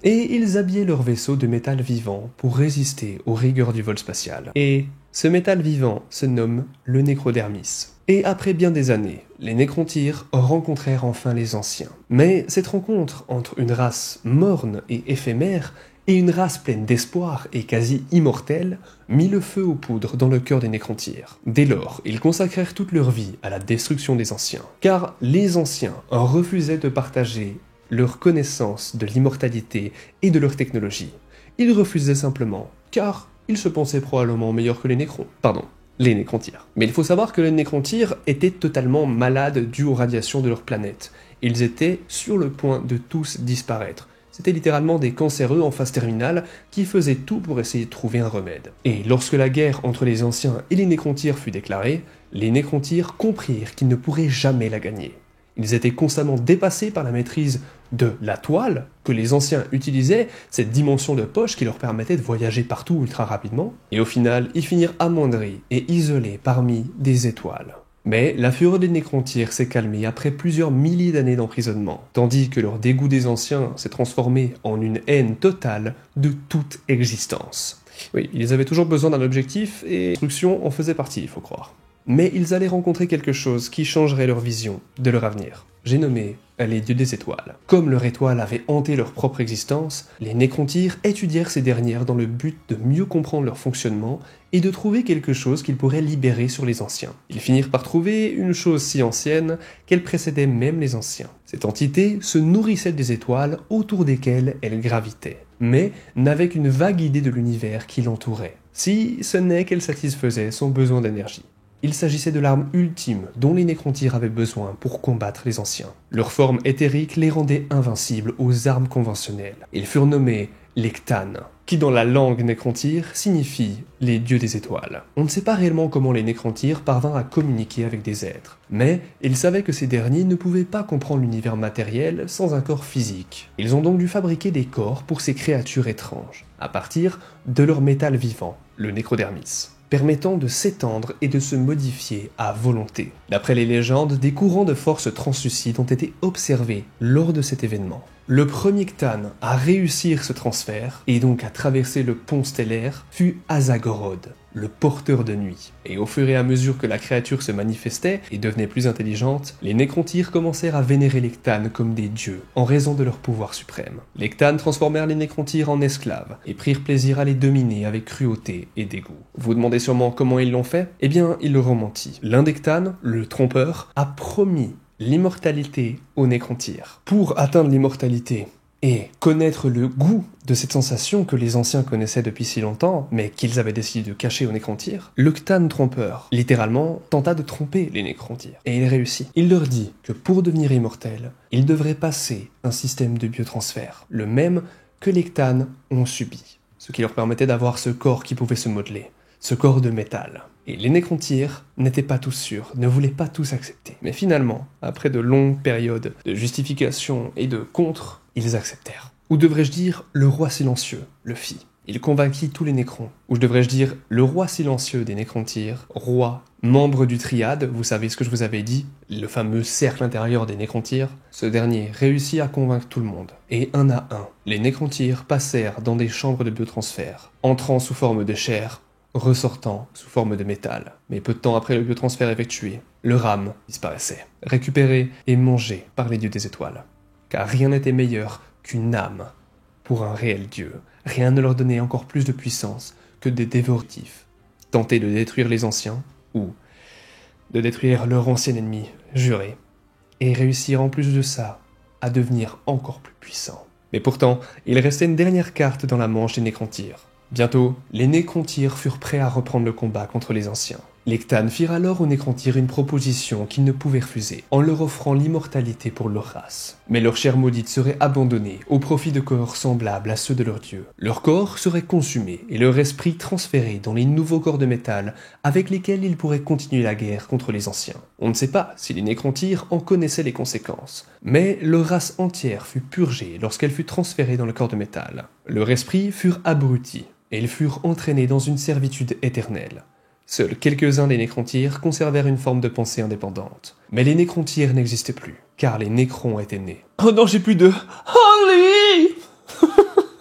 S1: Et ils habillaient leurs vaisseaux de métal vivant pour résister aux rigueurs du vol spatial. Et ce métal vivant se nomme le nécrodermis. Et après bien des années, les Nécrontyres rencontrèrent enfin les anciens. Mais cette rencontre entre une race morne et éphémère et une race pleine d'espoir et quasi immortelle mit le feu aux poudres dans le cœur des Nécrontyres. Dès lors, ils consacrèrent toute leur vie à la destruction des anciens. Car les anciens refusaient de partager leur connaissance de l'immortalité et de leur technologie. Ils refusaient simplement, car ils se pensaient probablement meilleurs que les Nécrons. Pardon, les Nécrontyres. Mais il faut savoir que les Nécrontyres étaient totalement malades dues aux radiations de leur planète. Ils étaient sur le point de tous disparaître. C'étaient littéralement des cancéreux en phase terminale qui faisaient tout pour essayer de trouver un remède. Et lorsque la guerre entre les anciens et les Nécrontyres fut déclarée, les Nécrontyres comprirent qu'ils ne pourraient jamais la gagner. Ils étaient constamment dépassés par la maîtrise de la toile que les anciens utilisaient, cette dimension de poche qui leur permettait de voyager partout ultra rapidement, et au final, ils finirent amoindris et isolés parmi des étoiles. Mais la fureur des Nécrontyres s'est calmée après plusieurs milliers d'années d'emprisonnement, tandis que leur dégoût des anciens s'est transformé en une haine totale de toute existence. Oui, ils avaient toujours besoin d'un objectif, et la destruction en faisait partie, il faut croire. Mais ils allaient rencontrer quelque chose qui changerait leur vision de leur avenir. J'ai nommé les dieux des étoiles. Comme leur étoile avait hanté leur propre existence, les Nécrontyres étudièrent ces dernières dans le but de mieux comprendre leur fonctionnement et de trouver quelque chose qu'ils pourraient libérer sur les anciens. Ils finirent par trouver une chose si ancienne qu'elle précédait même les anciens. Cette entité se nourrissait des étoiles autour desquelles elle gravitait, mais n'avait qu'une vague idée de l'univers qui l'entourait, si ce n'est qu'elle satisfaisait son besoin d'énergie. Il s'agissait de l'arme ultime dont les Nécrontyres avaient besoin pour combattre les anciens. Leur forme éthérique les rendait invincibles aux armes conventionnelles. Ils furent nommés les Cthans, qui dans la langue Nécrontyre signifie les dieux des étoiles. On ne sait pas réellement comment les Nécrontyres parvinrent à communiquer avec des êtres, mais ils savaient que ces derniers ne pouvaient pas comprendre l'univers matériel sans un corps physique. Ils ont donc dû fabriquer des corps pour ces créatures étranges, à partir de leur métal vivant, le nécrodermis, permettant de s'étendre et de se modifier à volonté. D'après les légendes, des courants de force translucides ont été observés lors de cet événement. Le premier Cthàn à réussir ce transfert, et donc à traverser le pont stellaire, fut Azagorod, le porteur de nuit. Et au fur et à mesure que la créature se manifestait et devenait plus intelligente, les Nécrontyres commencèrent à vénérer les Cthans comme des dieux, en raison de leur pouvoir suprême. Les Cthans transformèrent les Nécrontyres en esclaves, et prirent plaisir à les dominer avec cruauté et dégoût. Vous demandez sûrement comment ils l'ont fait ? Eh bien, ils leur ont menti. L'un des Cthans, le trompeur, a promis l'immortalité aux Nécrontyres. Pour atteindre l'immortalité, Et connaître le goût de cette sensation que les anciens connaissaient depuis si longtemps, mais qu'ils avaient décidé de cacher aux nécrontyres, le Cthulhu trompeur, littéralement, tenta de tromper les nécrontyres. Et il réussit. Il leur dit que pour devenir immortels, ils devraient passer un système de biotransfert, le même que les Cthulhu ont subi, ce qui leur permettait d'avoir ce corps qui pouvait se modeler, ce corps de métal. Et les nécrontyres n'étaient pas tous sûrs, ne voulaient pas tous accepter. Mais finalement, après de longues périodes de justification et de contre, ils acceptèrent. Ou devrais-je dire, le roi silencieux le fit. Il convainquit tous les nécrons. Ou devrais-je dire, le roi silencieux des nécrontyres, roi, membre du triade, vous savez ce que je vous avais dit, le fameux cercle intérieur des nécrontyres, ce dernier réussit à convaincre tout le monde. Et un à un, les nécrontyres passèrent dans des chambres de biotransfert, entrant sous forme de chair, ressortant sous forme de métal. Mais peu de temps après le biotransfert effectué, leur âme disparaissait, récupérée et mangée par les dieux des étoiles. Car rien n'était meilleur qu'une âme pour un réel dieu. Rien ne leur donnait encore plus de puissance que des dévoratifs, tenter de détruire les anciens, ou de détruire leur ancien ennemi juré, et réussir en plus de ça à devenir encore plus puissants. Mais pourtant, il restait une dernière carte dans la manche des nécrontyres. Bientôt, les nécrontyres furent prêts à reprendre le combat contre les anciens. Les Cthulhu firent alors aux nécrontyres une proposition qu'ils ne pouvaient refuser, en leur offrant l'immortalité pour leur race. Mais leur chair maudite serait abandonnée au profit de corps semblables à ceux de leurs dieux. Leur corps serait consumé et leur esprit transféré dans les nouveaux corps de métal avec lesquels ils pourraient continuer la guerre contre les anciens. On ne sait pas si les nécrontyres en connaissaient les conséquences, mais leur race entière fut purgée lorsqu'elle fut transférée dans le corps de métal. Leur esprit furent abrutis, et ils furent entraînés dans une servitude éternelle. Seuls quelques-uns des nécrontyres conservèrent une forme de pensée indépendante. Mais les nécrontyres n'existaient plus, car les nécrons étaient nés. Oh non, j'ai plus d'eux. Holly.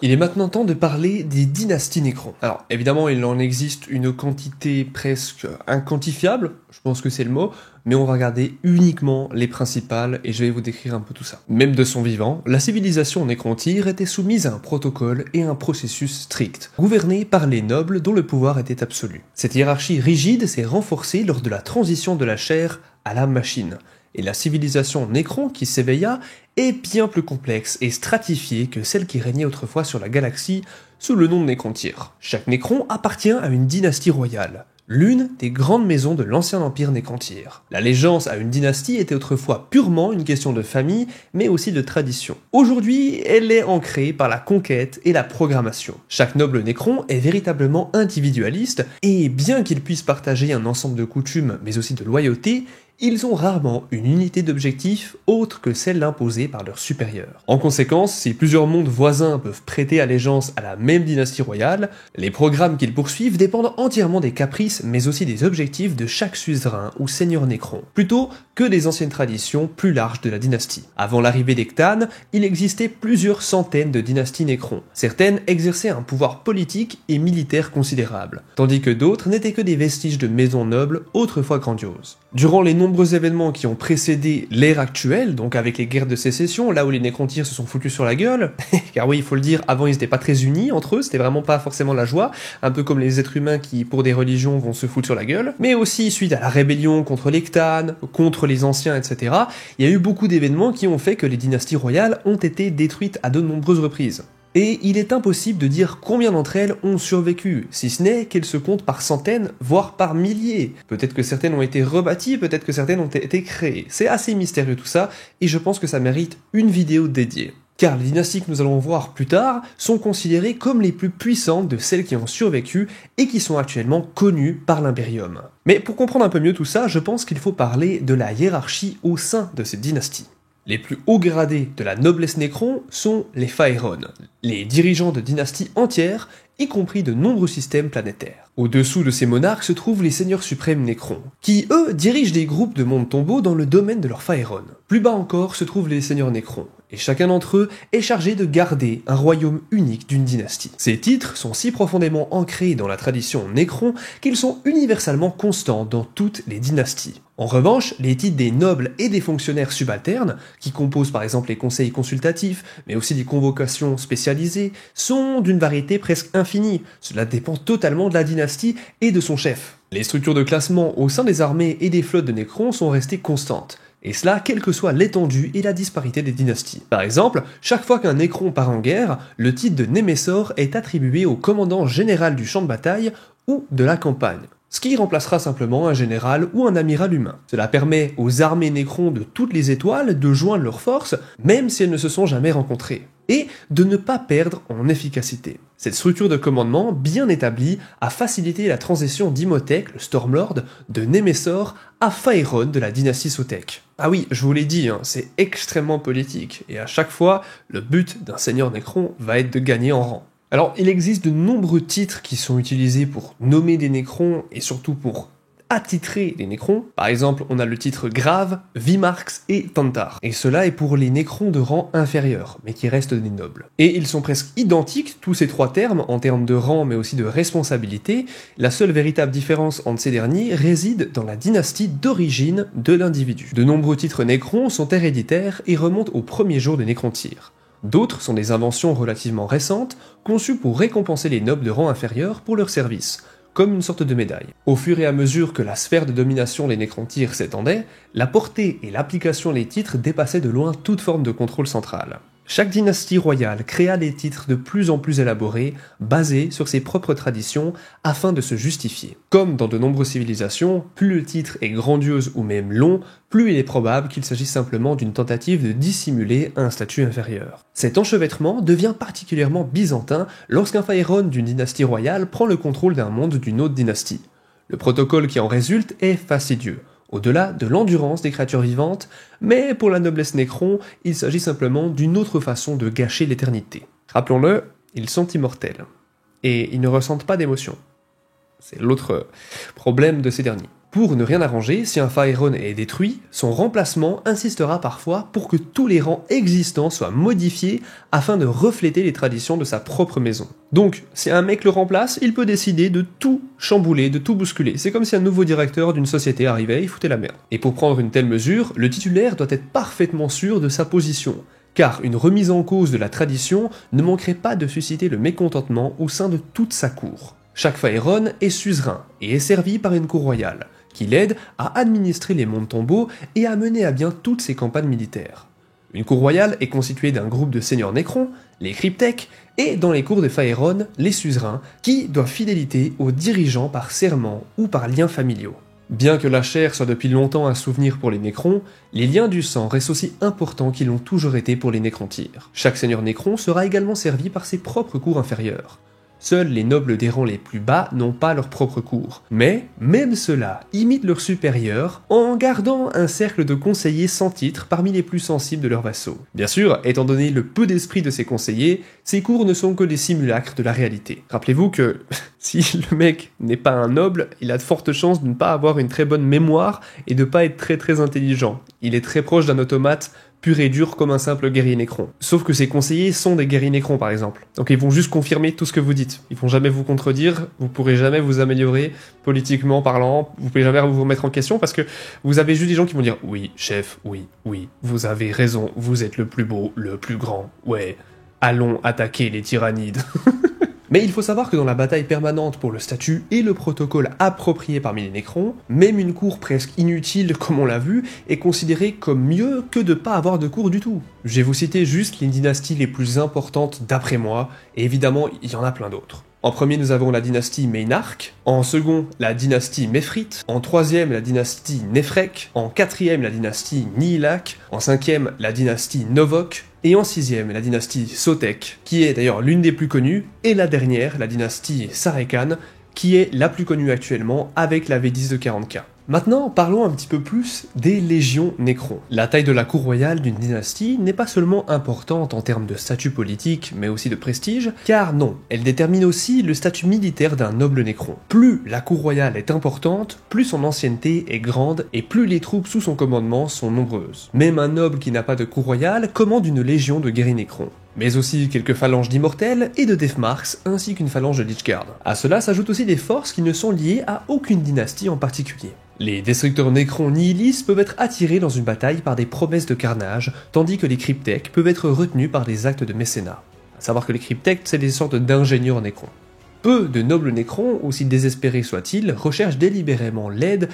S1: Il est maintenant temps de parler des dynasties nécrons. Alors, évidemment, il en existe une quantité presque inquantifiable, je pense que c'est le mot, mais on va regarder uniquement les principales et je vais vous décrire un peu tout ça. Même de son vivant, la civilisation nécrontyre était soumise à un protocole et un processus strict, gouverné par les nobles dont le pouvoir était absolu. Cette hiérarchie rigide s'est renforcée lors de la transition de la chair à la machine. Et la civilisation nécron qui s'éveilla est bien plus complexe et stratifiée que celle qui régnait autrefois sur la galaxie sous le nom de nécrontyre. Chaque nécron appartient à une dynastie royale, l'une des grandes maisons de l'ancien empire nécrontyre. L'allégeance à une dynastie était autrefois purement une question de famille, mais aussi de tradition. Aujourd'hui, elle est ancrée par la conquête et la programmation. Chaque noble nécron est véritablement individualiste, et bien qu'ils puissent partager un ensemble de coutumes, mais aussi de loyauté, ils ont rarement une unité d'objectif autre que celle imposée par leurs supérieurs. En conséquence, si plusieurs mondes voisins peuvent prêter allégeance à la même dynastie royale, les programmes qu'ils poursuivent dépendent entièrement des caprices mais aussi des objectifs de chaque suzerain ou seigneur nécron, plutôt que des anciennes traditions plus larges de la dynastie. Avant l'arrivée des Cthulhu, il existait plusieurs centaines de dynasties nécrons. Certaines exerçaient un pouvoir politique et militaire considérable, tandis que d'autres n'étaient que des vestiges de maisons nobles autrefois grandioses. Durant les nombreux événements qui ont précédé l'ère actuelle, donc avec les guerres de sécession, là où les nécrontyres se sont foutus sur la gueule, car oui, il faut le dire, avant ils n'étaient pas très unis entre eux, c'était vraiment pas forcément la joie, un peu comme les êtres humains qui, pour des religions, vont se foutre sur la gueule, mais aussi suite à la rébellion contre les Cthulhu, contre les anciens, etc., il y a eu beaucoup d'événements qui ont fait que les dynasties royales ont été détruites à de nombreuses reprises. Et il est impossible de dire combien d'entre elles ont survécu, si ce n'est qu'elles se comptent par centaines, voire par milliers. Peut-être que certaines ont été rebâties, peut-être que certaines ont été créées. C'est assez mystérieux tout ça, et je pense que ça mérite une vidéo dédiée. Car les dynasties que nous allons voir plus tard sont considérées comme les plus puissantes de celles qui ont survécu et qui sont actuellement connues par l'Imperium. Mais pour comprendre un peu mieux tout ça, je pense qu'il faut parler de la hiérarchie au sein de cette dynastie. Les plus hauts gradés de la noblesse nécron sont les Phaeron, les dirigeants de dynasties entières, y compris de nombreux systèmes planétaires. Au-dessous de ces monarques se trouvent les seigneurs suprêmes nécrons, qui eux dirigent des groupes de mondes tombeaux dans le domaine de leur Phaeron. Plus bas encore se trouvent les seigneurs nécrons, et chacun d'entre eux est chargé de garder un royaume unique d'une dynastie. Ces titres sont si profondément ancrés dans la tradition nécron qu'ils sont universellement constants dans toutes les dynasties. En revanche, les titres des nobles et des fonctionnaires subalternes, qui composent par exemple les conseils consultatifs, mais aussi des convocations spécialisées, sont d'une variété presque infinie. Cela dépend totalement de la dynastie et de son chef. Les structures de classement au sein des armées et des flottes de nécrons sont restées constantes, et cela quelle que soit l'étendue et la disparité des dynasties. Par exemple, chaque fois qu'un Nécron part en guerre, le titre de Némessor est attribué au commandant général du champ de bataille ou de la campagne, ce qui remplacera simplement un général ou un amiral humain. Cela permet aux armées Nécrons de toutes les étoiles de joindre leurs forces, même si elles ne se sont jamais rencontrées, et de ne pas perdre en efficacité. Cette structure de commandement bien établie a facilité la transition d'Imhotep, le Stormlord, de Némessor à Phaéron de la dynastie Sotek. Ah oui, je vous l'ai dit, c'est extrêmement politique, et à chaque fois, le but d'un seigneur Nécron va être de gagner en rang. Alors, il existe de nombreux titres qui sont utilisés pour nommer des Nécrons et surtout pour attitrer les Nécrons. Par exemple, on a le titre Grave, Vimarx et Tantar. Et cela est pour les Nécrons de rang inférieur, mais qui restent des nobles. Et ils sont presque identiques, tous ces trois termes, en termes de rang mais aussi de responsabilité. La seule véritable différence entre ces derniers réside dans la dynastie d'origine de l'individu. De nombreux titres Nécrons sont héréditaires et remontent au premier jour de Nécrontyre. D'autres sont des inventions relativement récentes, conçues pour récompenser les nobles de rang inférieur pour leur service, comme une sorte de médaille. Au fur et à mesure que la sphère de domination des Nécrontyres s'étendait, la portée et l'application des titres dépassaient de loin toute forme de contrôle central. Chaque dynastie royale créa des titres de plus en plus élaborés, basés sur ses propres traditions, afin de se justifier. Comme dans de nombreuses civilisations, plus le titre est grandiose ou même long, plus il est probable qu'il s'agit simplement d'une tentative de dissimuler un statut inférieur. Cet enchevêtrement devient particulièrement byzantin lorsqu'un Phaéron d'une dynastie royale prend le contrôle d'un monde d'une autre dynastie. Le protocole qui en résulte est fastidieux, au-delà de l'endurance des créatures vivantes, mais pour la noblesse Nécron, il s'agit simplement d'une autre façon de gâcher l'éternité. Rappelons-le, ils sont immortels, et ils ne ressentent pas d'émotion. C'est l'autre problème de ces derniers. Pour ne rien arranger, si un Phaéron est détruit, son remplacement insistera parfois pour que tous les rangs existants soient modifiés afin de refléter les traditions de sa propre maison. Donc, si un mec le remplace, il peut décider de tout chambouler, de tout bousculer. C'est comme si un nouveau directeur d'une société arrivait et foutait la merde. Et pour prendre une telle mesure, le titulaire doit être parfaitement sûr de sa position, car une remise en cause de la tradition ne manquerait pas de susciter le mécontentement au sein de toute sa cour. Chaque Phaéron est suzerain et est servi par une cour royale, qui l'aide à administrer les mondes tombeaux et à mener à bien toutes ses campagnes militaires. Une cour royale est constituée d'un groupe de seigneurs Nécrons, les cryptèques, et dans les cours de Phaéron, les suzerains, qui doivent fidélité aux dirigeants par serment ou par liens familiaux. Bien que la chair soit depuis longtemps un souvenir pour les Nécrons, les liens du sang restent aussi importants qu'ils l'ont toujours été pour les Nécrontyres. Chaque seigneur Nécron sera également servi par ses propres cours inférieures. Seuls les nobles des rangs les plus bas n'ont pas leur propre cour, mais même ceux-là imitent leurs supérieurs en gardant un cercle de conseillers sans titre parmi les plus sensibles de leurs vassaux. Bien sûr, étant donné le peu d'esprit de ces conseillers, ces cours ne sont que des simulacres de la réalité. Rappelez-vous que si le mec n'est pas un noble, il a de fortes chances de ne pas avoir une très bonne mémoire et de pas être très intelligent. Il est très proche d'un automate pur et dur comme un simple guerrier Nécron. Sauf que ces conseillers sont des guerriers Nécrons par exemple. Donc ils vont juste confirmer tout ce que vous dites. Ils vont jamais vous contredire, vous pourrez jamais vous améliorer politiquement parlant, vous pouvez jamais vous remettre en question parce que vous avez juste des gens qui vont dire « Oui, chef, oui, vous avez raison, vous êtes le plus beau, le plus grand, ouais, allons attaquer les tyrannides. » Mais il faut savoir que dans la bataille permanente pour le statut et le protocole approprié parmi les Nécrons, même une cour presque inutile comme on l'a vu est considérée comme mieux que de pas avoir de cour du tout. Je vais vous citer juste les dynasties les plus importantes d'après moi, et évidemment il y en a plein d'autres. En premier, nous avons la dynastie Ménarque, en second, la dynastie Méphrite, en troisième, la dynastie Néphrek, en quatrième, la dynastie Nihilak, en cinquième, la dynastie Novok, et en sixième, la dynastie Sotek, qui est d'ailleurs l'une des plus connues, et la dernière, la dynastie Sarekhan, qui est la plus connue actuellement avec la V10 de 40K. Maintenant, parlons un petit peu plus des légions Nécrons. La taille de la cour royale d'une dynastie n'est pas seulement importante en termes de statut politique, mais aussi de prestige, car non, elle détermine aussi le statut militaire d'un noble Nécron. Plus la cour royale est importante, plus son ancienneté est grande, et plus les troupes sous son commandement sont nombreuses. Même un noble qui n'a pas de cour royale commande une légion de guerriers Nécrons, mais aussi quelques phalanges d'immortels et de Deathmarks, ainsi qu'une phalange de Lychguard. À cela s'ajoutent aussi des forces qui ne sont liées à aucune dynastie en particulier. Les destructeurs Nécrons nihilistes peuvent être attirés dans une bataille par des promesses de carnage, tandis que les cryptèques peuvent être retenus par des actes de mécénat. À savoir que les cryptèques, c'est des sortes d'ingénieurs Nécrons. Peu de nobles Nécrons, aussi désespérés soient-ils, recherchent délibérément l'aide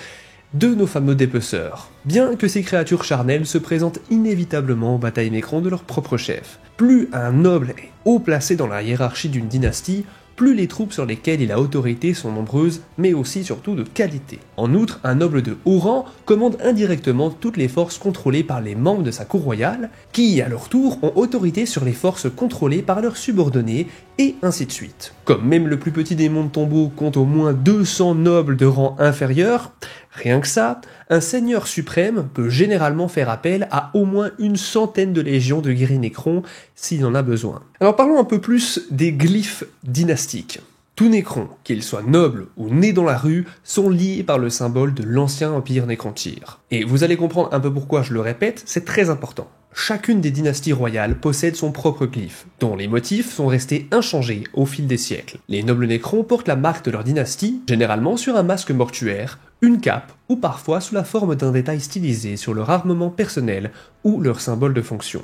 S1: de nos fameux dépeceurs. Bien que ces créatures charnelles se présentent inévitablement aux batailles Nécrons de leur propre chef. Plus un noble est haut placé dans la hiérarchie d'une dynastie, plus les troupes sur lesquelles il a autorité sont nombreuses, mais aussi surtout de qualité. En outre, un noble de haut rang commande indirectement toutes les forces contrôlées par les membres de sa cour royale, qui, à leur tour, ont autorité sur les forces contrôlées par leurs subordonnés, et ainsi de suite. Comme même le plus petit des mondes tombeaux compte au moins 200 nobles de rang inférieur, rien que ça, un seigneur suprême peut généralement faire appel à au moins une centaine de légions de guerriers Nécrons s'il en a besoin. Alors parlons un peu plus des glyphes dynastiques. Tout Nécron, qu'il soit noble ou né dans la rue, sont liés par le symbole de l'ancien empire Nécrontyre. Et vous allez comprendre un peu pourquoi je le répète, c'est très important. Chacune des dynasties royales possède son propre glyphe, dont les motifs sont restés inchangés au fil des siècles. Les nobles Nécrons portent la marque de leur dynastie, généralement sur un masque mortuaire, une cape, ou parfois sous la forme d'un détail stylisé sur leur armement personnel ou leur symbole de fonction.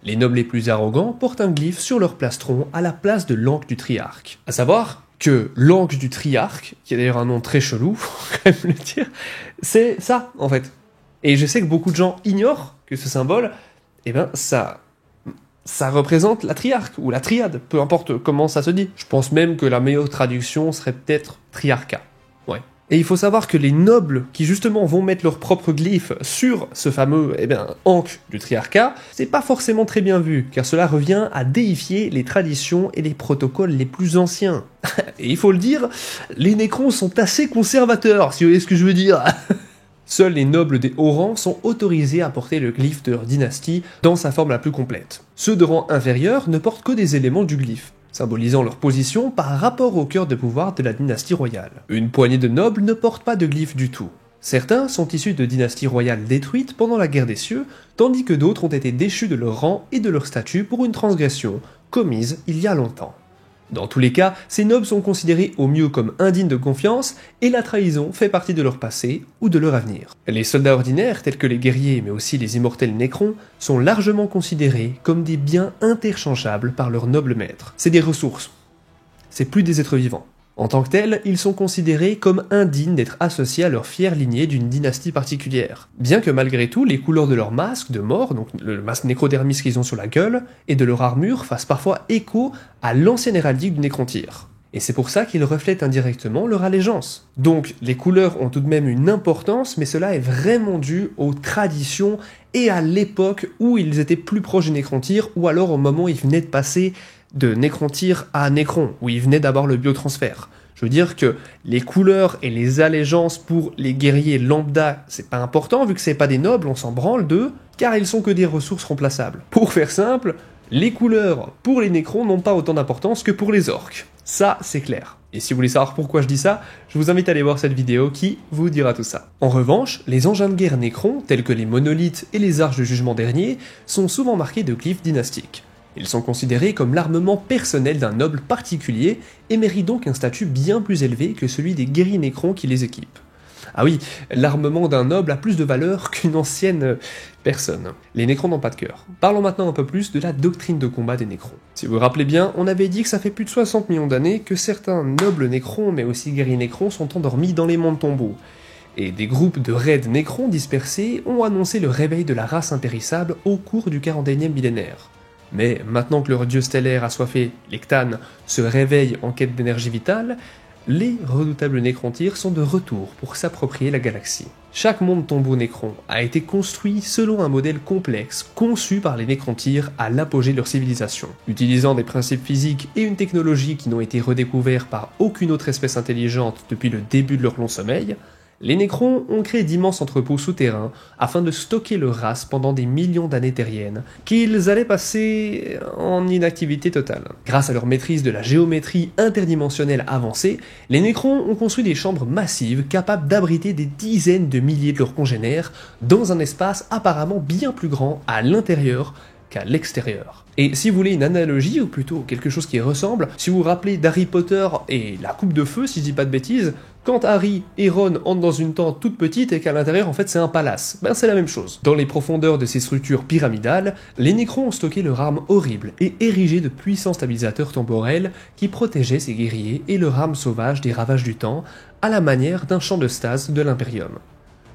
S1: Les nobles les plus arrogants portent un glyphe sur leur plastron à la place de l'anque du triarque. À savoir que l'anque du triarque, qui a d'ailleurs un nom très chelou, faut quand même le dire, c'est ça en fait. Et je sais que beaucoup de gens ignorent que ce symbole, ça représente la triarque ou la triade, peu importe comment ça se dit. Je pense même que la meilleure traduction serait peut-être triarcat. Ouais. Et il faut savoir que les nobles qui justement vont mettre leur propre glyphe sur ce fameux ancre du triarcat, c'est pas forcément très bien vu, car cela revient à déifier les traditions et les protocoles les plus anciens. Et il faut le dire, les Nécrons sont assez conservateurs, si vous voyez ce que je veux dire. Seuls les nobles des hauts rangs sont autorisés à porter le glyphe de leur dynastie dans sa forme la plus complète. Ceux de rang inférieur ne portent que des éléments du glyphe, symbolisant leur position par rapport au cœur de pouvoir de la dynastie royale. Une poignée de nobles ne portent pas de glyphe du tout. Certains sont issus de dynasties royales détruites pendant la guerre des cieux, tandis que d'autres ont été déchus de leur rang et de leur statut pour une transgression commise il y a longtemps. Dans tous les cas, ces nobles sont considérés au mieux comme indignes de confiance, et la trahison fait partie de leur passé ou de leur avenir. Les soldats ordinaires, tels que les guerriers mais aussi les immortels Nécrons, sont largement considérés comme des biens interchangeables par leurs nobles maîtres. C'est des ressources. C'est plus des êtres vivants. En tant que tels, ils sont considérés comme indignes d'être associés à leur fière lignée d'une dynastie particulière. Bien que malgré tout, les couleurs de leur masque de mort, donc le masque nécrodermis qu'ils ont sur la gueule, et de leur armure fassent parfois écho à l'ancienne héraldique du Nécrontyre. Et c'est pour ça qu'ils reflètent indirectement leur allégeance. Donc les couleurs ont tout de même une importance, mais cela est vraiment dû aux traditions et à l'époque où ils étaient plus proches du Nécrontyre, ou alors au moment où ils venaient de passer de Nécrontyre à Nécron, où ils venaient d'avoir le biotransfert. Je veux dire que les couleurs et les allégeances pour les guerriers lambda, c'est pas important, vu que c'est pas des nobles, on s'en branle d'eux, car ils sont que des ressources remplaçables. Pour faire simple, les couleurs pour les Nécrons n'ont pas autant d'importance que pour les orques. Ça, c'est clair. Et si vous voulez savoir pourquoi je dis ça, je vous invite à aller voir cette vidéo qui vous dira tout ça. En revanche, les engins de guerre Nécrons, tels que les monolithes et les arches de jugement dernier, sont souvent marqués de glyphes dynastiques. Ils sont considérés comme l'armement personnel d'un noble particulier et méritent donc un statut bien plus élevé que celui des guerriers Nécrons qui les équipent. Ah oui, l'armement d'un noble a plus de valeur qu'une ancienne personne. Les Nécrons n'ont pas de cœur. Parlons maintenant un peu plus de la doctrine de combat des Nécrons. Si vous vous rappelez bien, on avait dit que ça fait plus de 60 millions d'années que certains nobles Nécrons, mais aussi guerriers Nécrons, sont endormis dans les mondes tombeaux. Et des groupes de raids Nécrons dispersés ont annoncé le réveil de la race impérissable au cours du 41e millénaire. Mais maintenant que leur dieu stellaire assoiffé, l'Ectan, se réveille en quête d'énergie vitale, les redoutables Nécrontyres sont de retour pour s'approprier la galaxie. Chaque monde tombeau Nécron a été construit selon un modèle complexe conçu par les Nécrontyres à l'apogée de leur civilisation. Utilisant des principes physiques et une technologie qui n'ont été redécouverts par aucune autre espèce intelligente depuis le début de leur long sommeil, les Nécrons ont créé d'immenses entrepôts souterrains afin de stocker leur race pendant des millions d'années terriennes, qu'ils allaient passer en inactivité totale. Grâce à leur maîtrise de la géométrie interdimensionnelle avancée, les Nécrons ont construit des chambres massives capables d'abriter des dizaines de milliers de leurs congénères dans un espace apparemment bien plus grand à l'intérieur qu'à l'extérieur. Et si vous voulez une analogie, ou plutôt quelque chose qui ressemble, si vous vous rappelez d'Harry Potter et la coupe de feu, si je dis pas de bêtises, quand Harry et Ron entrent dans une tente toute petite et qu'à l'intérieur en fait c'est un palace, ben c'est la même chose. Dans les profondeurs de ces structures pyramidales, les Nécrons ont stocké leur arme horrible et érigé de puissants stabilisateurs temporels qui protégeaient ces guerriers et leur arme sauvage des ravages du temps, à la manière d'un champ de stase de l'Imperium.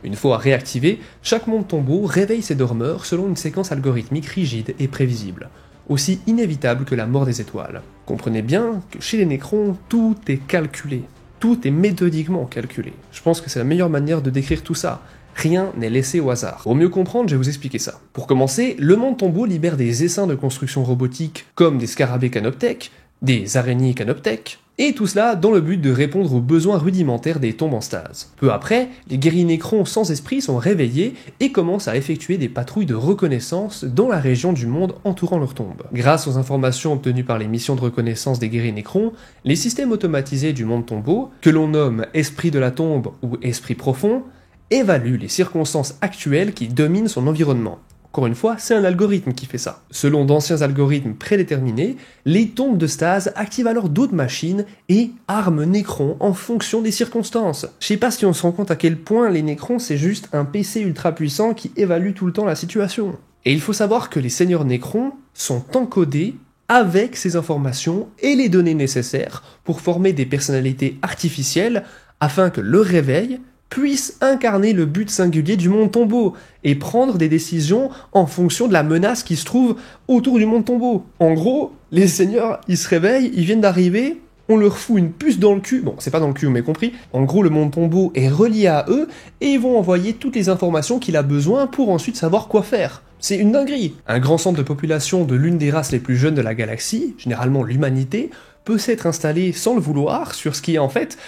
S1: Une fois réactivé, chaque monde tombeau réveille ses dormeurs selon une séquence algorithmique rigide et prévisible, aussi inévitable que la mort des étoiles. Comprenez bien que chez les Nécrons, tout est calculé. Tout est méthodiquement calculé. Je pense que c'est la meilleure manière de décrire tout ça. Rien n'est laissé au hasard. Pour mieux comprendre, je vais vous expliquer ça. Pour commencer, le monde tombeau libère des essaims de construction robotique comme des scarabées canoptèques, des araignées canoptèques, et tout cela dans le but de répondre aux besoins rudimentaires des tombes en stase. Peu après, les guerriers Nécrons sans esprit sont réveillés et commencent à effectuer des patrouilles de reconnaissance dans la région du monde entourant leur tombe. Grâce aux informations obtenues par les missions de reconnaissance des guerriers Nécrons, les systèmes automatisés du monde tombeau, que l'on nomme esprit de la tombe ou esprit profond, évaluent les circonstances actuelles qui dominent son environnement. Encore une fois, c'est un algorithme qui fait ça. Selon d'anciens algorithmes prédéterminés, les tombes de stase activent alors d'autres machines et arment Nécrons en fonction des circonstances. Je sais pas si on se rend compte à quel point les Nécrons c'est juste un PC ultra puissant qui évalue tout le temps la situation. Et il faut savoir que les seigneurs Nécrons sont encodés avec ces informations et les données nécessaires pour former des personnalités artificielles afin que le réveil puisse incarner le but singulier du monde tombeau et prendre des décisions en fonction de la menace qui se trouve autour du monde tombeau. En gros, les seigneurs, ils se réveillent, ils viennent d'arriver, on leur fout une puce dans le cul, bon, c'est pas dans le cul, vous m'avez compris. En gros, le monde tombeau est relié à eux et ils vont envoyer toutes les informations qu'il a besoin pour ensuite savoir quoi faire. C'est une dinguerie. Un grand centre de population de l'une des races les plus jeunes de la galaxie, généralement l'humanité, peut s'être installé sans le vouloir sur ce qui est en fait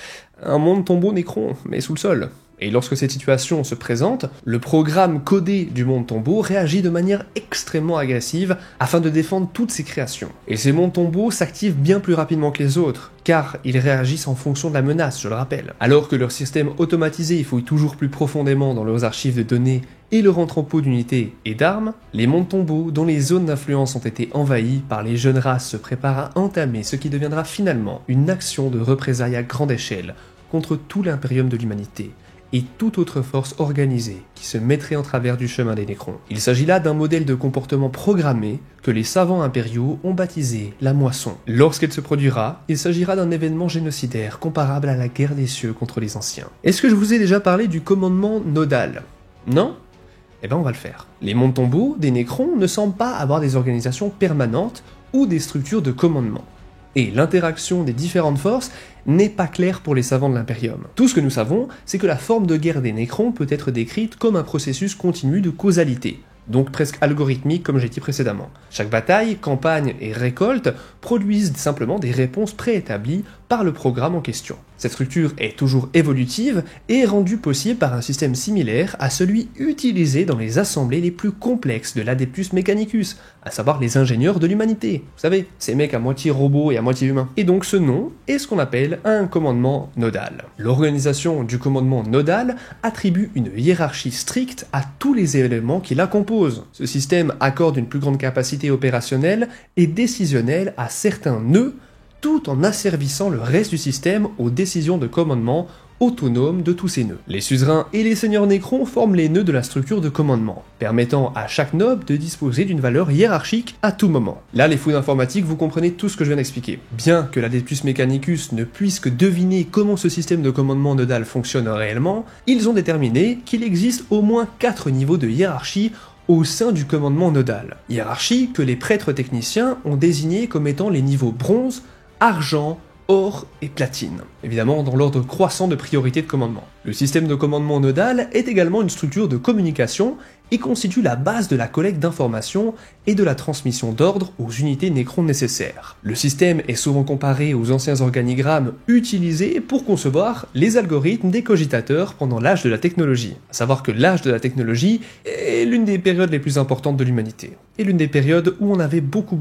S1: un monde tombeau Nécron, mais sous le sol. Et lorsque cette situation se présente, le programme codé du monde tombeau réagit de manière extrêmement agressive afin de défendre toutes ses créations. Et ces mondes tombeaux s'activent bien plus rapidement que les autres, car ils réagissent en fonction de la menace, je le rappelle. Alors que leur système automatisé fouille toujours plus profondément dans leurs archives de données et leur entrepôt d'unités et d'armes, les mondes tombeaux dont les zones d'influence ont été envahies par les jeunes races se préparent à entamer ce qui deviendra finalement une action de représailles à grande échelle contre tout l'impérium de l'humanité et toute autre force organisée qui se mettrait en travers du chemin des Nécrons. Il s'agit là d'un modèle de comportement programmé que les savants impériaux ont baptisé la moisson. Lorsqu'elle se produira, il s'agira d'un événement génocidaire comparable à la guerre des cieux contre les anciens. Est-ce que je vous ai déjà parlé du commandement nodal? Non? Eh ben on va le faire. Les mondes tombeaux des Nécrons ne semblent pas avoir des organisations permanentes ou des structures de commandement. Et l'interaction des différentes forces n'est pas claire pour les savants de l'Imperium. Tout ce que nous savons, c'est que la forme de guerre des Nécrons peut être décrite comme un processus continu de causalité, donc presque algorithmique comme j'ai dit précédemment. Chaque bataille, campagne et récolte produisent simplement des réponses préétablies par le programme en question. Cette structure est toujours évolutive et est rendue possible par un système similaire à celui utilisé dans les assemblées les plus complexes de l'Adeptus Mechanicus, à savoir les ingénieurs de l'humanité. Vous savez, ces mecs à moitié robots et à moitié humains. Et donc ce nom est ce qu'on appelle un commandement nodal. L'organisation du commandement nodal attribue une hiérarchie stricte à tous les éléments qui la composent. Ce système accorde une plus grande capacité opérationnelle et décisionnelle à certains nœuds, tout en asservissant le reste du système aux décisions de commandement autonomes de tous ces nœuds. Les suzerains et les seigneurs Nécrons forment les nœuds de la structure de commandement, permettant à chaque noble de disposer d'une valeur hiérarchique à tout moment. Là, les fous d'informatique, vous comprenez tout ce que je viens d'expliquer. Bien que l'Adeptus Mechanicus ne puisse que deviner comment ce système de commandement nodal fonctionne réellement, ils ont déterminé qu'il existe au moins 4 niveaux de hiérarchie au sein du commandement nodal. Hiérarchie que les prêtres techniciens ont désigné comme étant les niveaux bronze, argent, or et platine, évidemment dans l'ordre croissant de priorité de commandement. Le système de commandement nodal est également une structure de communication et constitue la base de la collecte d'informations et de la transmission d'ordre aux unités Nécrons nécessaires. Le système est souvent comparé aux anciens organigrammes utilisés pour concevoir les algorithmes des cogitateurs pendant l'âge de la technologie. À savoir que l'âge de la technologie est l'une des périodes les plus importantes de l'humanité, et l'une des périodes où on avait beaucoup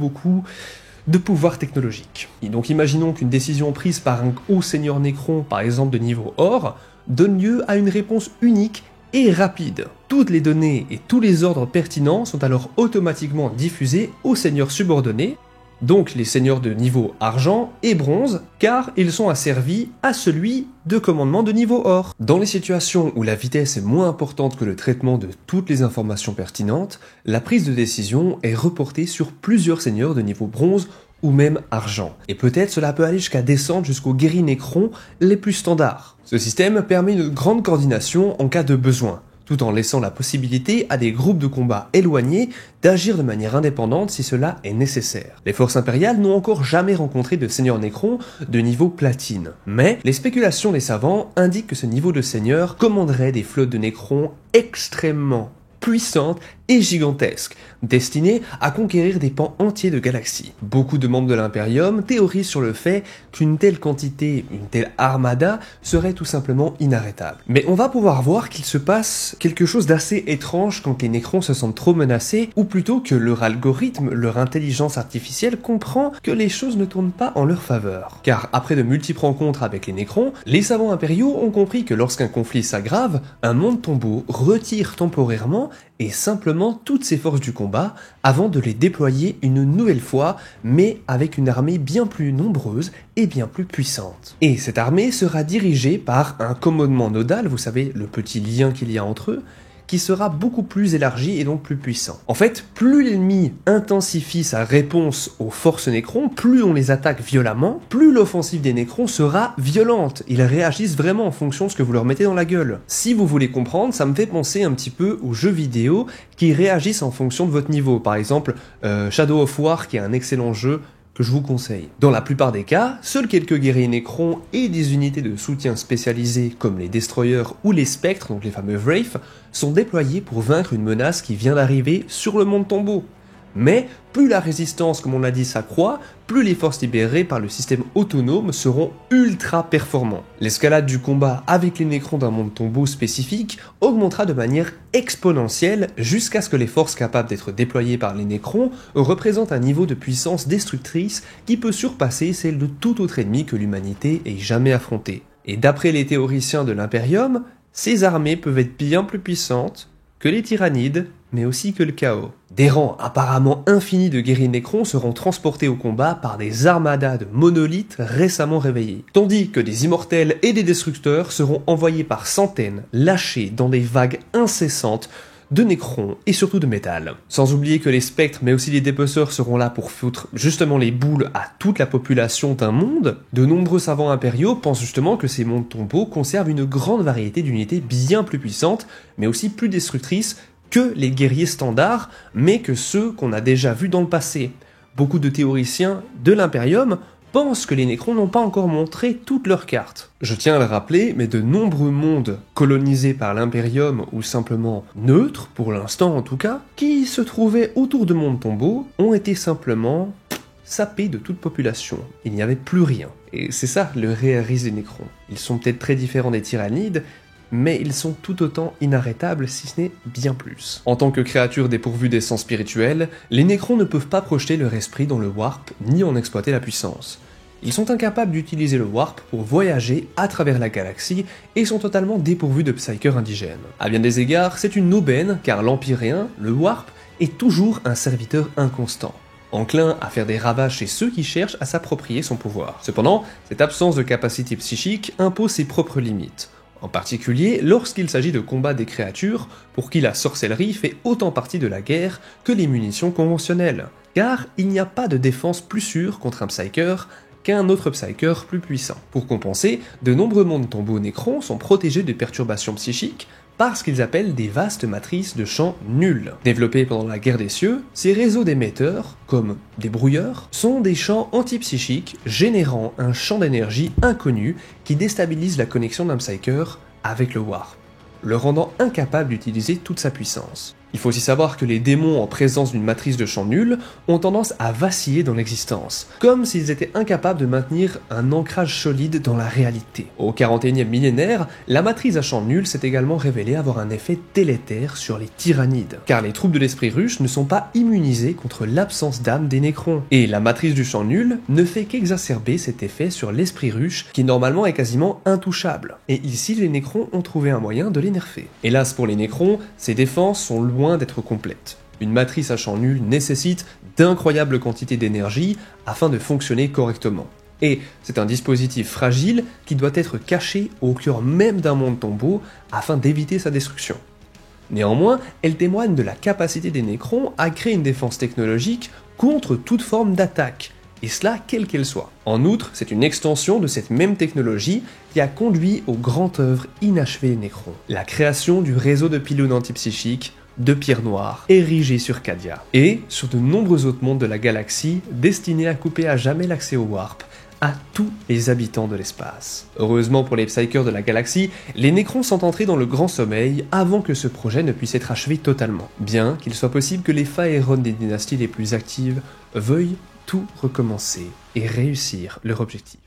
S1: de pouvoir technologique. Et donc imaginons qu'une décision prise par un haut seigneur Nécron, par exemple de niveau or, donne lieu à une réponse unique et rapide. Toutes les données et tous les ordres pertinents sont alors automatiquement diffusés aux seigneurs subordonnés, donc les seigneurs de niveau argent et bronze, car ils sont asservis à celui de commandement de niveau or. Dans les situations où la vitesse est moins importante que le traitement de toutes les informations pertinentes, la prise de décision est reportée sur plusieurs seigneurs de niveau bronze ou même argent. Et peut-être cela peut aller jusqu'à descendre jusqu'aux guerriers nécrons les plus standards. Ce système permet une grande coordination en cas de besoin, tout en laissant la possibilité à des groupes de combat éloignés d'agir de manière indépendante si cela est nécessaire. Les forces impériales n'ont encore jamais rencontré de seigneur nécron de niveau platine, mais les spéculations des savants indiquent que ce niveau de seigneur commanderait des flottes de nécrons extrêmement puissantes et gigantesques, destinées à conquérir des pans entiers de galaxies. Beaucoup de membres de l'Imperium théorisent sur le fait qu'une telle quantité, une telle armada, serait tout simplement inarrêtable. Mais on va pouvoir voir qu'il se passe quelque chose d'assez étrange quand les nécrons se sentent trop menacés, ou plutôt que leur algorithme, leur intelligence artificielle comprend que les choses ne tournent pas en leur faveur. Car après de multiples rencontres avec les nécrons, les savants impériaux ont compris que lorsqu'un conflit s'aggrave, un monde tombeau retire temporairement et simplement toutes ses forces du combat avant de les déployer une nouvelle fois, mais avec une armée bien plus nombreuse et bien plus puissante. Et cette armée sera dirigée par un commandement nodal, vous savez, le petit lien qu'il y a entre eux, qui sera beaucoup plus élargi et donc plus puissant. En fait, plus l'ennemi intensifie sa réponse aux forces nécrons, plus on les attaque violemment, plus l'offensive des nécrons sera violente. Ils réagissent vraiment en fonction de ce que vous leur mettez dans la gueule. Si vous voulez comprendre, ça me fait penser un petit peu aux jeux vidéo qui réagissent en fonction de votre niveau. Par exemple, Shadow of War, qui est un excellent jeu que je vous conseille. Dans la plupart des cas, seuls quelques guerriers nécrons et des unités de soutien spécialisées comme les Destroyers ou les Spectres, donc les fameux Wraith, sont déployés pour vaincre une menace qui vient d'arriver sur le monde tombeau. Mais plus la résistance, comme on l'a dit, s'accroît, plus les forces libérées par le système autonome seront ultra performants. L'escalade du combat avec les nécrons d'un monde tombeau spécifique augmentera de manière exponentielle jusqu'à ce que les forces capables d'être déployées par les nécrons représentent un niveau de puissance destructrice qui peut surpasser celle de tout autre ennemi que l'humanité ait jamais affronté. Et d'après les théoriciens de l'Imperium, ces armées peuvent être bien plus puissantes que les tyrannides, mais aussi que le chaos. Des rangs apparemment infinis de guerriers nécrons seront transportés au combat par des armadas de monolithes récemment réveillés, tandis que des immortels et des destructeurs seront envoyés par centaines, lâchés dans des vagues incessantes de nécrons et surtout de métal. Sans oublier que les spectres mais aussi les dépeceurs seront là pour foutre justement les boules à toute la population d'un monde. De nombreux savants impériaux pensent justement que ces mondes tombeaux conservent une grande variété d'unités bien plus puissantes mais aussi plus destructrices que les guerriers standards, mais que ceux qu'on a déjà vus dans le passé. Beaucoup de théoriciens de l'Imperium pensent que les nécrons n'ont pas encore montré toutes leurs cartes. Je tiens à le rappeler, mais de nombreux mondes colonisés par l'Imperium ou simplement neutres, pour l'instant en tout cas, qui se trouvaient autour de mondes tombeaux, ont été simplement sapés de toute population. Il n'y avait plus rien. Et c'est ça le réel risque des nécrons. Ils sont peut-être très différents des tyrannides, mais ils sont tout autant inarrêtables, si ce n'est bien plus. En tant que créatures dépourvues d'essence spirituelle, les nécrons ne peuvent pas projeter leur esprit dans le warp, ni en exploiter la puissance. Ils sont incapables d'utiliser le warp pour voyager à travers la galaxie et sont totalement dépourvus de psykers indigènes. À bien des égards, c'est une aubaine, car l'Empyréen, le warp, est toujours un serviteur inconstant, enclin à faire des ravages chez ceux qui cherchent à s'approprier son pouvoir. Cependant, cette absence de capacité psychique impose ses propres limites, en particulier lorsqu'il s'agit de combat des créatures pour qui la sorcellerie fait autant partie de la guerre que les munitions conventionnelles, car il n'y a pas de défense plus sûre contre un psyker qu'un autre psyker plus puissant. Pour compenser, de nombreux mondes tombeaux nécrons sont protégés de perturbations psychiques par ce qu'ils appellent des vastes matrices de champs nuls. Développés pendant la guerre des cieux, ces réseaux d'émetteurs, comme des brouilleurs, sont des champs antipsychiques générant un champ d'énergie inconnu qui déstabilise la connexion d'un psyker avec le warp, le rendant incapable d'utiliser toute sa puissance. Il faut aussi savoir que les démons en présence d'une matrice de champ nul ont tendance à vaciller dans l'existence, comme s'ils étaient incapables de maintenir un ancrage solide dans la réalité. Au 41e millénaire, la matrice à champ nul s'est également révélée avoir un effet délétère sur les tyrannides, car les troupes de l'esprit ruche ne sont pas immunisées contre l'absence d'âme des nécrons, et la matrice du champ nul ne fait qu'exacerber cet effet sur l'esprit ruche, qui normalement est quasiment intouchable. Et ici, les nécrons ont trouvé un moyen de les nerfer. Hélas pour les nécrons, ces défenses sont loin d'être complète. Une matrice à champ nul nécessite d'incroyables quantités d'énergie afin de fonctionner correctement. Et c'est un dispositif fragile qui doit être caché au cœur même d'un monde tombeau afin d'éviter sa destruction. Néanmoins, elle témoigne de la capacité des nécrons à créer une défense technologique contre toute forme d'attaque, et cela quelle qu'elle soit. En outre, c'est une extension de cette même technologie qui a conduit aux grandes œuvres inachevées des Nécrons, la création du réseau de pylônes antipsychiques, de pierres noires, érigées sur Cadia, et sur de nombreux autres mondes de la galaxie destinés à couper à jamais l'accès au Warp à tous les habitants de l'espace. Heureusement pour les Psykers de la galaxie, les Nécrons sont entrés dans le grand sommeil avant que ce projet ne puisse être achevé totalement, bien qu'il soit possible que les Phaéron des dynasties les plus actives veuillent tout recommencer et réussir leur objectif.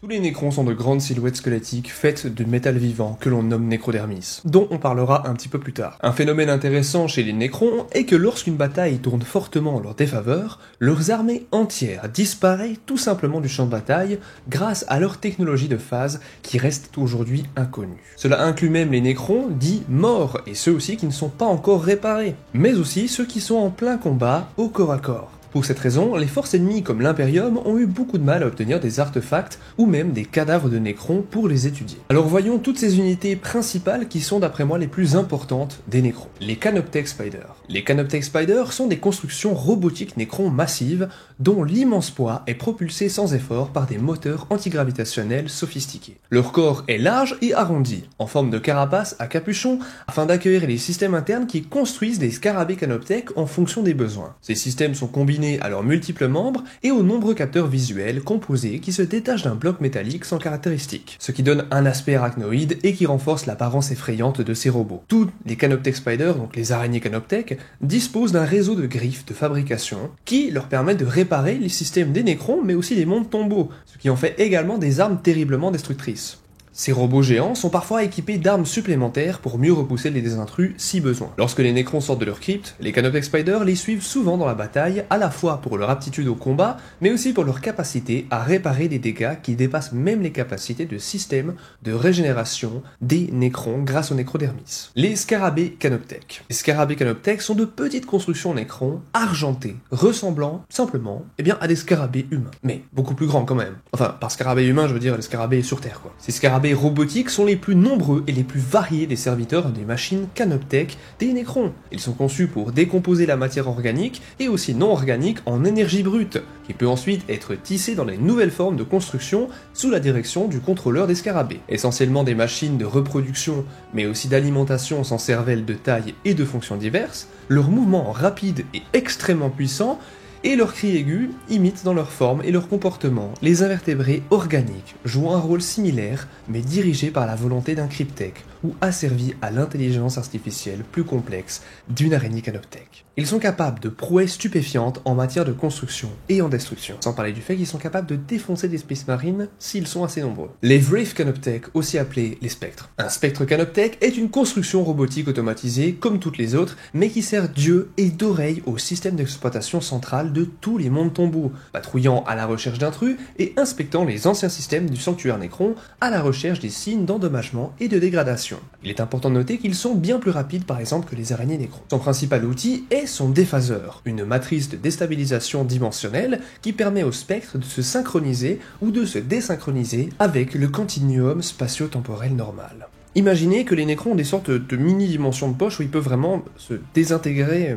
S1: Tous les Nécrons sont de grandes silhouettes squelettiques faites de métal vivant que l'on nomme nécrodermis, dont on parlera un petit peu plus tard. Un phénomène intéressant chez les Nécrons est que lorsqu'une bataille tourne fortement en leur défaveur, leurs armées entières disparaissent tout simplement du champ de bataille grâce à leur technologie de phase qui reste aujourd'hui inconnue. Cela inclut même les Nécrons dits morts et ceux aussi qui ne sont pas encore réparés, mais aussi ceux qui sont en plein combat au corps à corps. Pour cette raison, les forces ennemies comme l'Imperium ont eu beaucoup de mal à obtenir des artefacts ou même des cadavres de Nécrons pour les étudier. Alors voyons toutes ces unités principales qui sont d'après moi les plus importantes des Nécrons. Les Canoptech Spiders. Les Canoptech Spiders sont des constructions robotiques Nécrons massives dont l'immense poids est propulsé sans effort par des moteurs antigravitationnels sophistiqués. Leur corps est large et arrondi, en forme de carapace à capuchon, afin d'accueillir les systèmes internes qui construisent des scarabées Canoptech en fonction des besoins. Ces systèmes sont combinés à leurs multiples membres et aux nombreux capteurs visuels composés qui se détachent d'un bloc métallique sans caractéristiques, ce qui donne un aspect arachnoïde et qui renforce l'apparence effrayante de ces robots. Tous les Canoptech Spiders, donc les araignées Canoptech, disposent d'un réseau de griffes de fabrication qui leur permet de réparer les systèmes des Nécrons mais aussi des mondes tombeaux, ce qui en fait également des armes terriblement destructrices. Ces robots géants sont parfois équipés d'armes supplémentaires pour mieux repousser les intrus si besoin. Lorsque les Nécrons sortent de leur crypte, les Canoptech Spiders les suivent souvent dans la bataille, à la fois pour leur aptitude au combat, mais aussi pour leur capacité à réparer des dégâts qui dépassent même les capacités de système de régénération des Nécrons grâce aux nécrodermis. Les scarabées Canoptech. Les scarabées Canoptech sont de petites constructions Nécrons argentées, ressemblant simplement à des scarabées humains, mais beaucoup plus grands quand même. Enfin, par scarabées humains, je veux dire les scarabées sur Terre quoi. Ces scarabées robotiques sont les plus nombreux et les plus variés des serviteurs des machines Canoptech des Nécrons. Ils sont conçus pour décomposer la matière organique et aussi non organique en énergie brute, qui peut ensuite être tissée dans les nouvelles formes de construction sous la direction du contrôleur des scarabées. Essentiellement des machines de reproduction, mais aussi d'alimentation sans cervelle de taille et de fonctions diverses, leurs mouvements rapides et extrêmement puissants et leurs cris aigus imitent dans leur forme et leur comportement les invertébrés organiques, jouant un rôle similaire mais dirigés par la volonté d'un cryptech ou asservis à l'intelligence artificielle plus complexe d'une araignée Canoptech. Ils sont capables de prouesses stupéfiantes en matière de construction et en destruction, sans parler du fait qu'ils sont capables de défoncer des space marines s'ils sont assez nombreux. Les Wraith Canoptech, aussi appelés les spectres. Un spectre Canoptech est une construction robotique automatisée comme toutes les autres, mais qui sert d'yeux et d'oreilles au système d'exploitation central de tous les mondes tombeaux, patrouillant à la recherche d'intrus et inspectant les anciens systèmes du sanctuaire Nécron à la recherche des signes d'endommagement et de dégradation. Il est important de noter qu'ils sont bien plus rapides par exemple que les araignées Nécron. Son principal outil est son déphaseur, une matrice de déstabilisation dimensionnelle qui permet au spectre de se synchroniser ou de se désynchroniser avec le continuum spatio-temporel normal. Imaginez que les Nécrons ont des sortes de mini-dimensions de poche où ils peuvent vraiment se désintégrer,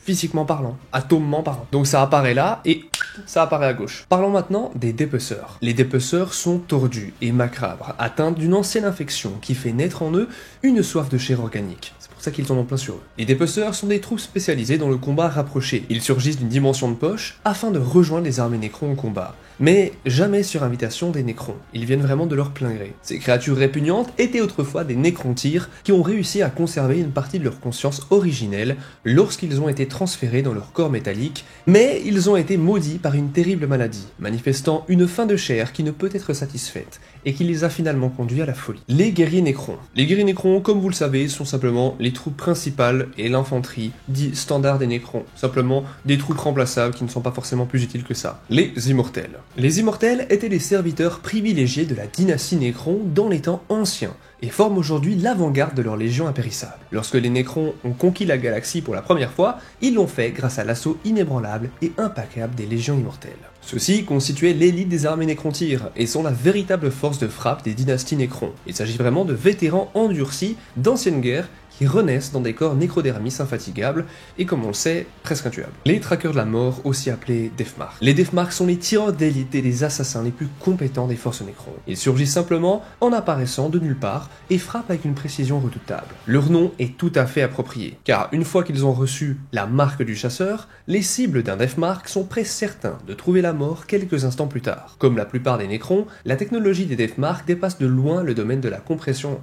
S1: physiquement parlant, atomement parlant. Donc ça apparaît là et ça apparaît à gauche. Parlons maintenant des dépeceurs. Les dépeceurs sont tordus et macabres, atteints d'une ancienne infection qui fait naître en eux une soif de chair organique. C'est pour ça qu'ils en ont plein sur eux. Les dépeceurs sont des troupes spécialisées dans le combat rapproché. Ils surgissent d'une dimension de poche afin de rejoindre les armées Nécrons au combat. Mais jamais sur invitation des Nécrons, ils viennent vraiment de leur plein gré. Ces créatures répugnantes étaient autrefois des Nécrontyres qui ont réussi à conserver une partie de leur conscience originelle lorsqu'ils ont été transférés dans leur corps métallique, mais ils ont été maudits par une terrible maladie, manifestant une faim de chair qui ne peut être satisfaite, et qui les a finalement conduits à la folie. Les guerriers Nécrons. Les guerriers Nécrons, comme vous le savez, sont simplement les troupes principales et l'infanterie, dit standard des Nécrons, simplement des troupes remplaçables qui ne sont pas forcément plus utiles que ça. Les Immortels. Les Immortels étaient les serviteurs privilégiés de la dynastie Nécron dans les temps anciens, et forment aujourd'hui l'avant-garde de leur légion impérissable. Lorsque les Nécrons ont conquis la galaxie pour la première fois, ils l'ont fait grâce à l'assaut inébranlable et implacable des légions immortelles. Ceux-ci constituaient l'élite des armées Nécrontyres et sont la véritable force de frappe des dynasties Nécrons. Il s'agit vraiment de vétérans endurcis d'anciennes guerres qui renaissent dans des corps nécrodermis infatigables et comme on le sait, presque intuables. Les traqueurs de la mort, aussi appelés Deathmark. Les Deathmark sont les tireurs d'élite et les assassins les plus compétents des forces Necron. Ils surgissent simplement en apparaissant de nulle part et frappent avec une précision redoutable. Leur nom est tout à fait approprié, car une fois qu'ils ont reçu la marque du chasseur, les cibles d'un Deathmark sont presque certains de trouver la mort quelques instants plus tard. Comme la plupart des Necrons, la technologie des Deathmark dépasse de loin le domaine de la compression.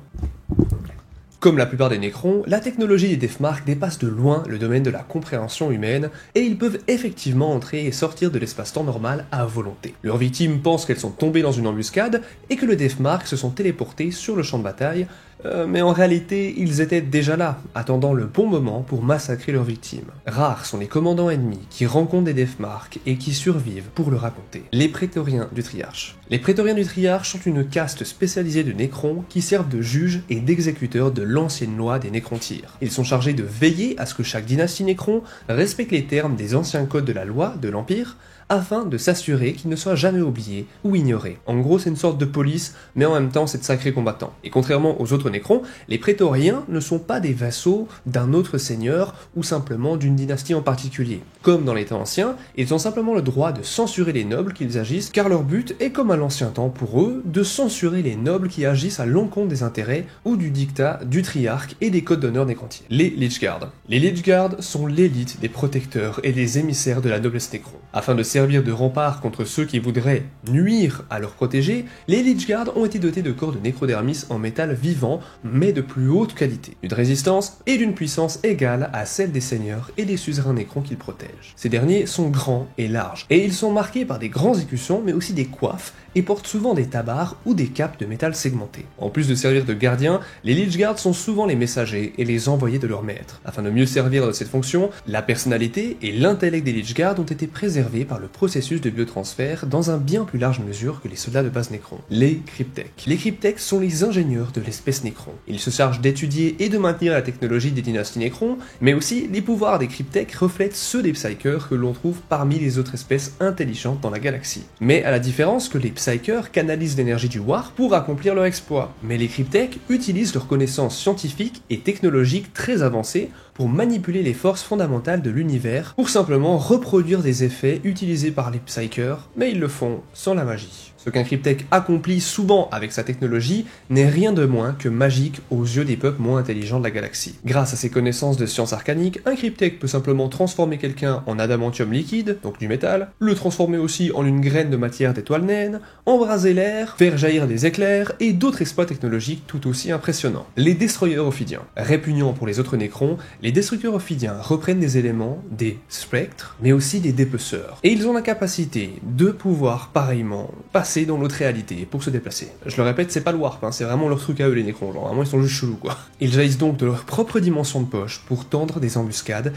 S1: Comme la plupart des Necrons, la technologie des Deathmark dépasse de loin le domaine de la compréhension humaine, et ils peuvent effectivement entrer et sortir de l'espace-temps normal à volonté. Leurs victimes pensent qu'elles sont tombées dans une embuscade, et que les Deathmark se sont téléportés sur le champ de bataille, mais en réalité, ils étaient déjà là, attendant le bon moment pour massacrer leurs victimes. Rares sont les commandants ennemis qui rencontrent des Deathmark et qui survivent pour le raconter. Les Prétoriens du Triarche. Les Prétoriens du Triarche sont une caste spécialisée de Necrons qui servent de juges et d'exécuteurs de l'ancienne loi des Necrontyres. Ils sont chargés de veiller à ce que chaque dynastie Necron respecte les termes des anciens codes de la loi de l'Empire, afin de s'assurer qu'ils ne soient jamais oubliés ou ignorés. En gros, c'est une sorte de police, mais en même temps, c'est de sacrés combattants. Et contrairement aux autres Necrons, les Prétoriens ne sont pas des vassaux d'un autre seigneur ou simplement d'une dynastie en particulier. Comme dans les temps anciens, ils ont simplement le droit de censurer les nobles qu'ils agissent, car leur but est, comme à l'ancien temps pour eux, de censurer les nobles qui agissent à l'encontre des intérêts ou du dictat du triarque et des codes d'honneur nécrontiers. Les Lychguards. Les Lychguards sont l'élite des protecteurs et des émissaires de la noblesse Necron. Afin de servir de rempart contre ceux qui voudraient nuire à leurs protégés, les Lychguards ont été dotés de corps de nécrodermis en métal vivant, mais de plus haute qualité, d'une résistance et d'une puissance égale à celle des seigneurs et des suzerains Necrons qu'ils protègent. Ces derniers sont grands et larges, et ils sont marqués par des grands écussons, mais aussi des coiffes, et portent souvent des tabards ou des capes de métal segmenté. En plus de servir de gardiens, les Lychguards sont souvent les messagers et les envoyés de leur maître. Afin de mieux servir de cette fonction, la personnalité et l'intellect des Lychguards ont été préservés par le processus de biotransfert dans un bien plus large mesure que les soldats de base Necron. Les Cryptech. Les Cryptech sont les ingénieurs de l'espèce Necron. Ils se chargent d'étudier et de maintenir la technologie des dynasties Necron, mais aussi les pouvoirs des Cryptech reflètent ceux des Psykers que l'on trouve parmi les autres espèces intelligentes dans la galaxie. Mais à la différence que les Psykers canalisent l'énergie du War pour accomplir leur exploit. Mais les Cryptech utilisent leurs connaissances scientifiques et technologiques très avancées pour manipuler les forces fondamentales de l'univers, pour simplement reproduire des effets utilisés par les Psykers, mais ils le font sans la magie. Ce qu'un Cryptech accomplit souvent avec sa technologie n'est rien de moins que magique aux yeux des peuples moins intelligents de la galaxie. Grâce à ses connaissances de sciences arcaniques, un Cryptech peut simplement transformer quelqu'un en adamantium liquide, donc du métal, le transformer aussi en une graine de matière d'étoile naine, embraser l'air, faire jaillir des éclairs et d'autres exploits technologiques tout aussi impressionnants. Les Destroyers Ophidiens. Répugnants pour les autres Necrons, les Destructeurs Ophidiens reprennent des éléments des spectres, mais aussi des dépeceurs. Et ils ont la capacité de pouvoir pareillement passer dans l'autre réalité pour se déplacer. Je le répète, c'est pas le warp, c'est vraiment leur truc à eux les Necrons, genre vraiment ils sont juste chelous quoi. Ils jaillissent donc de leur propre dimension de poche pour tendre des embuscades,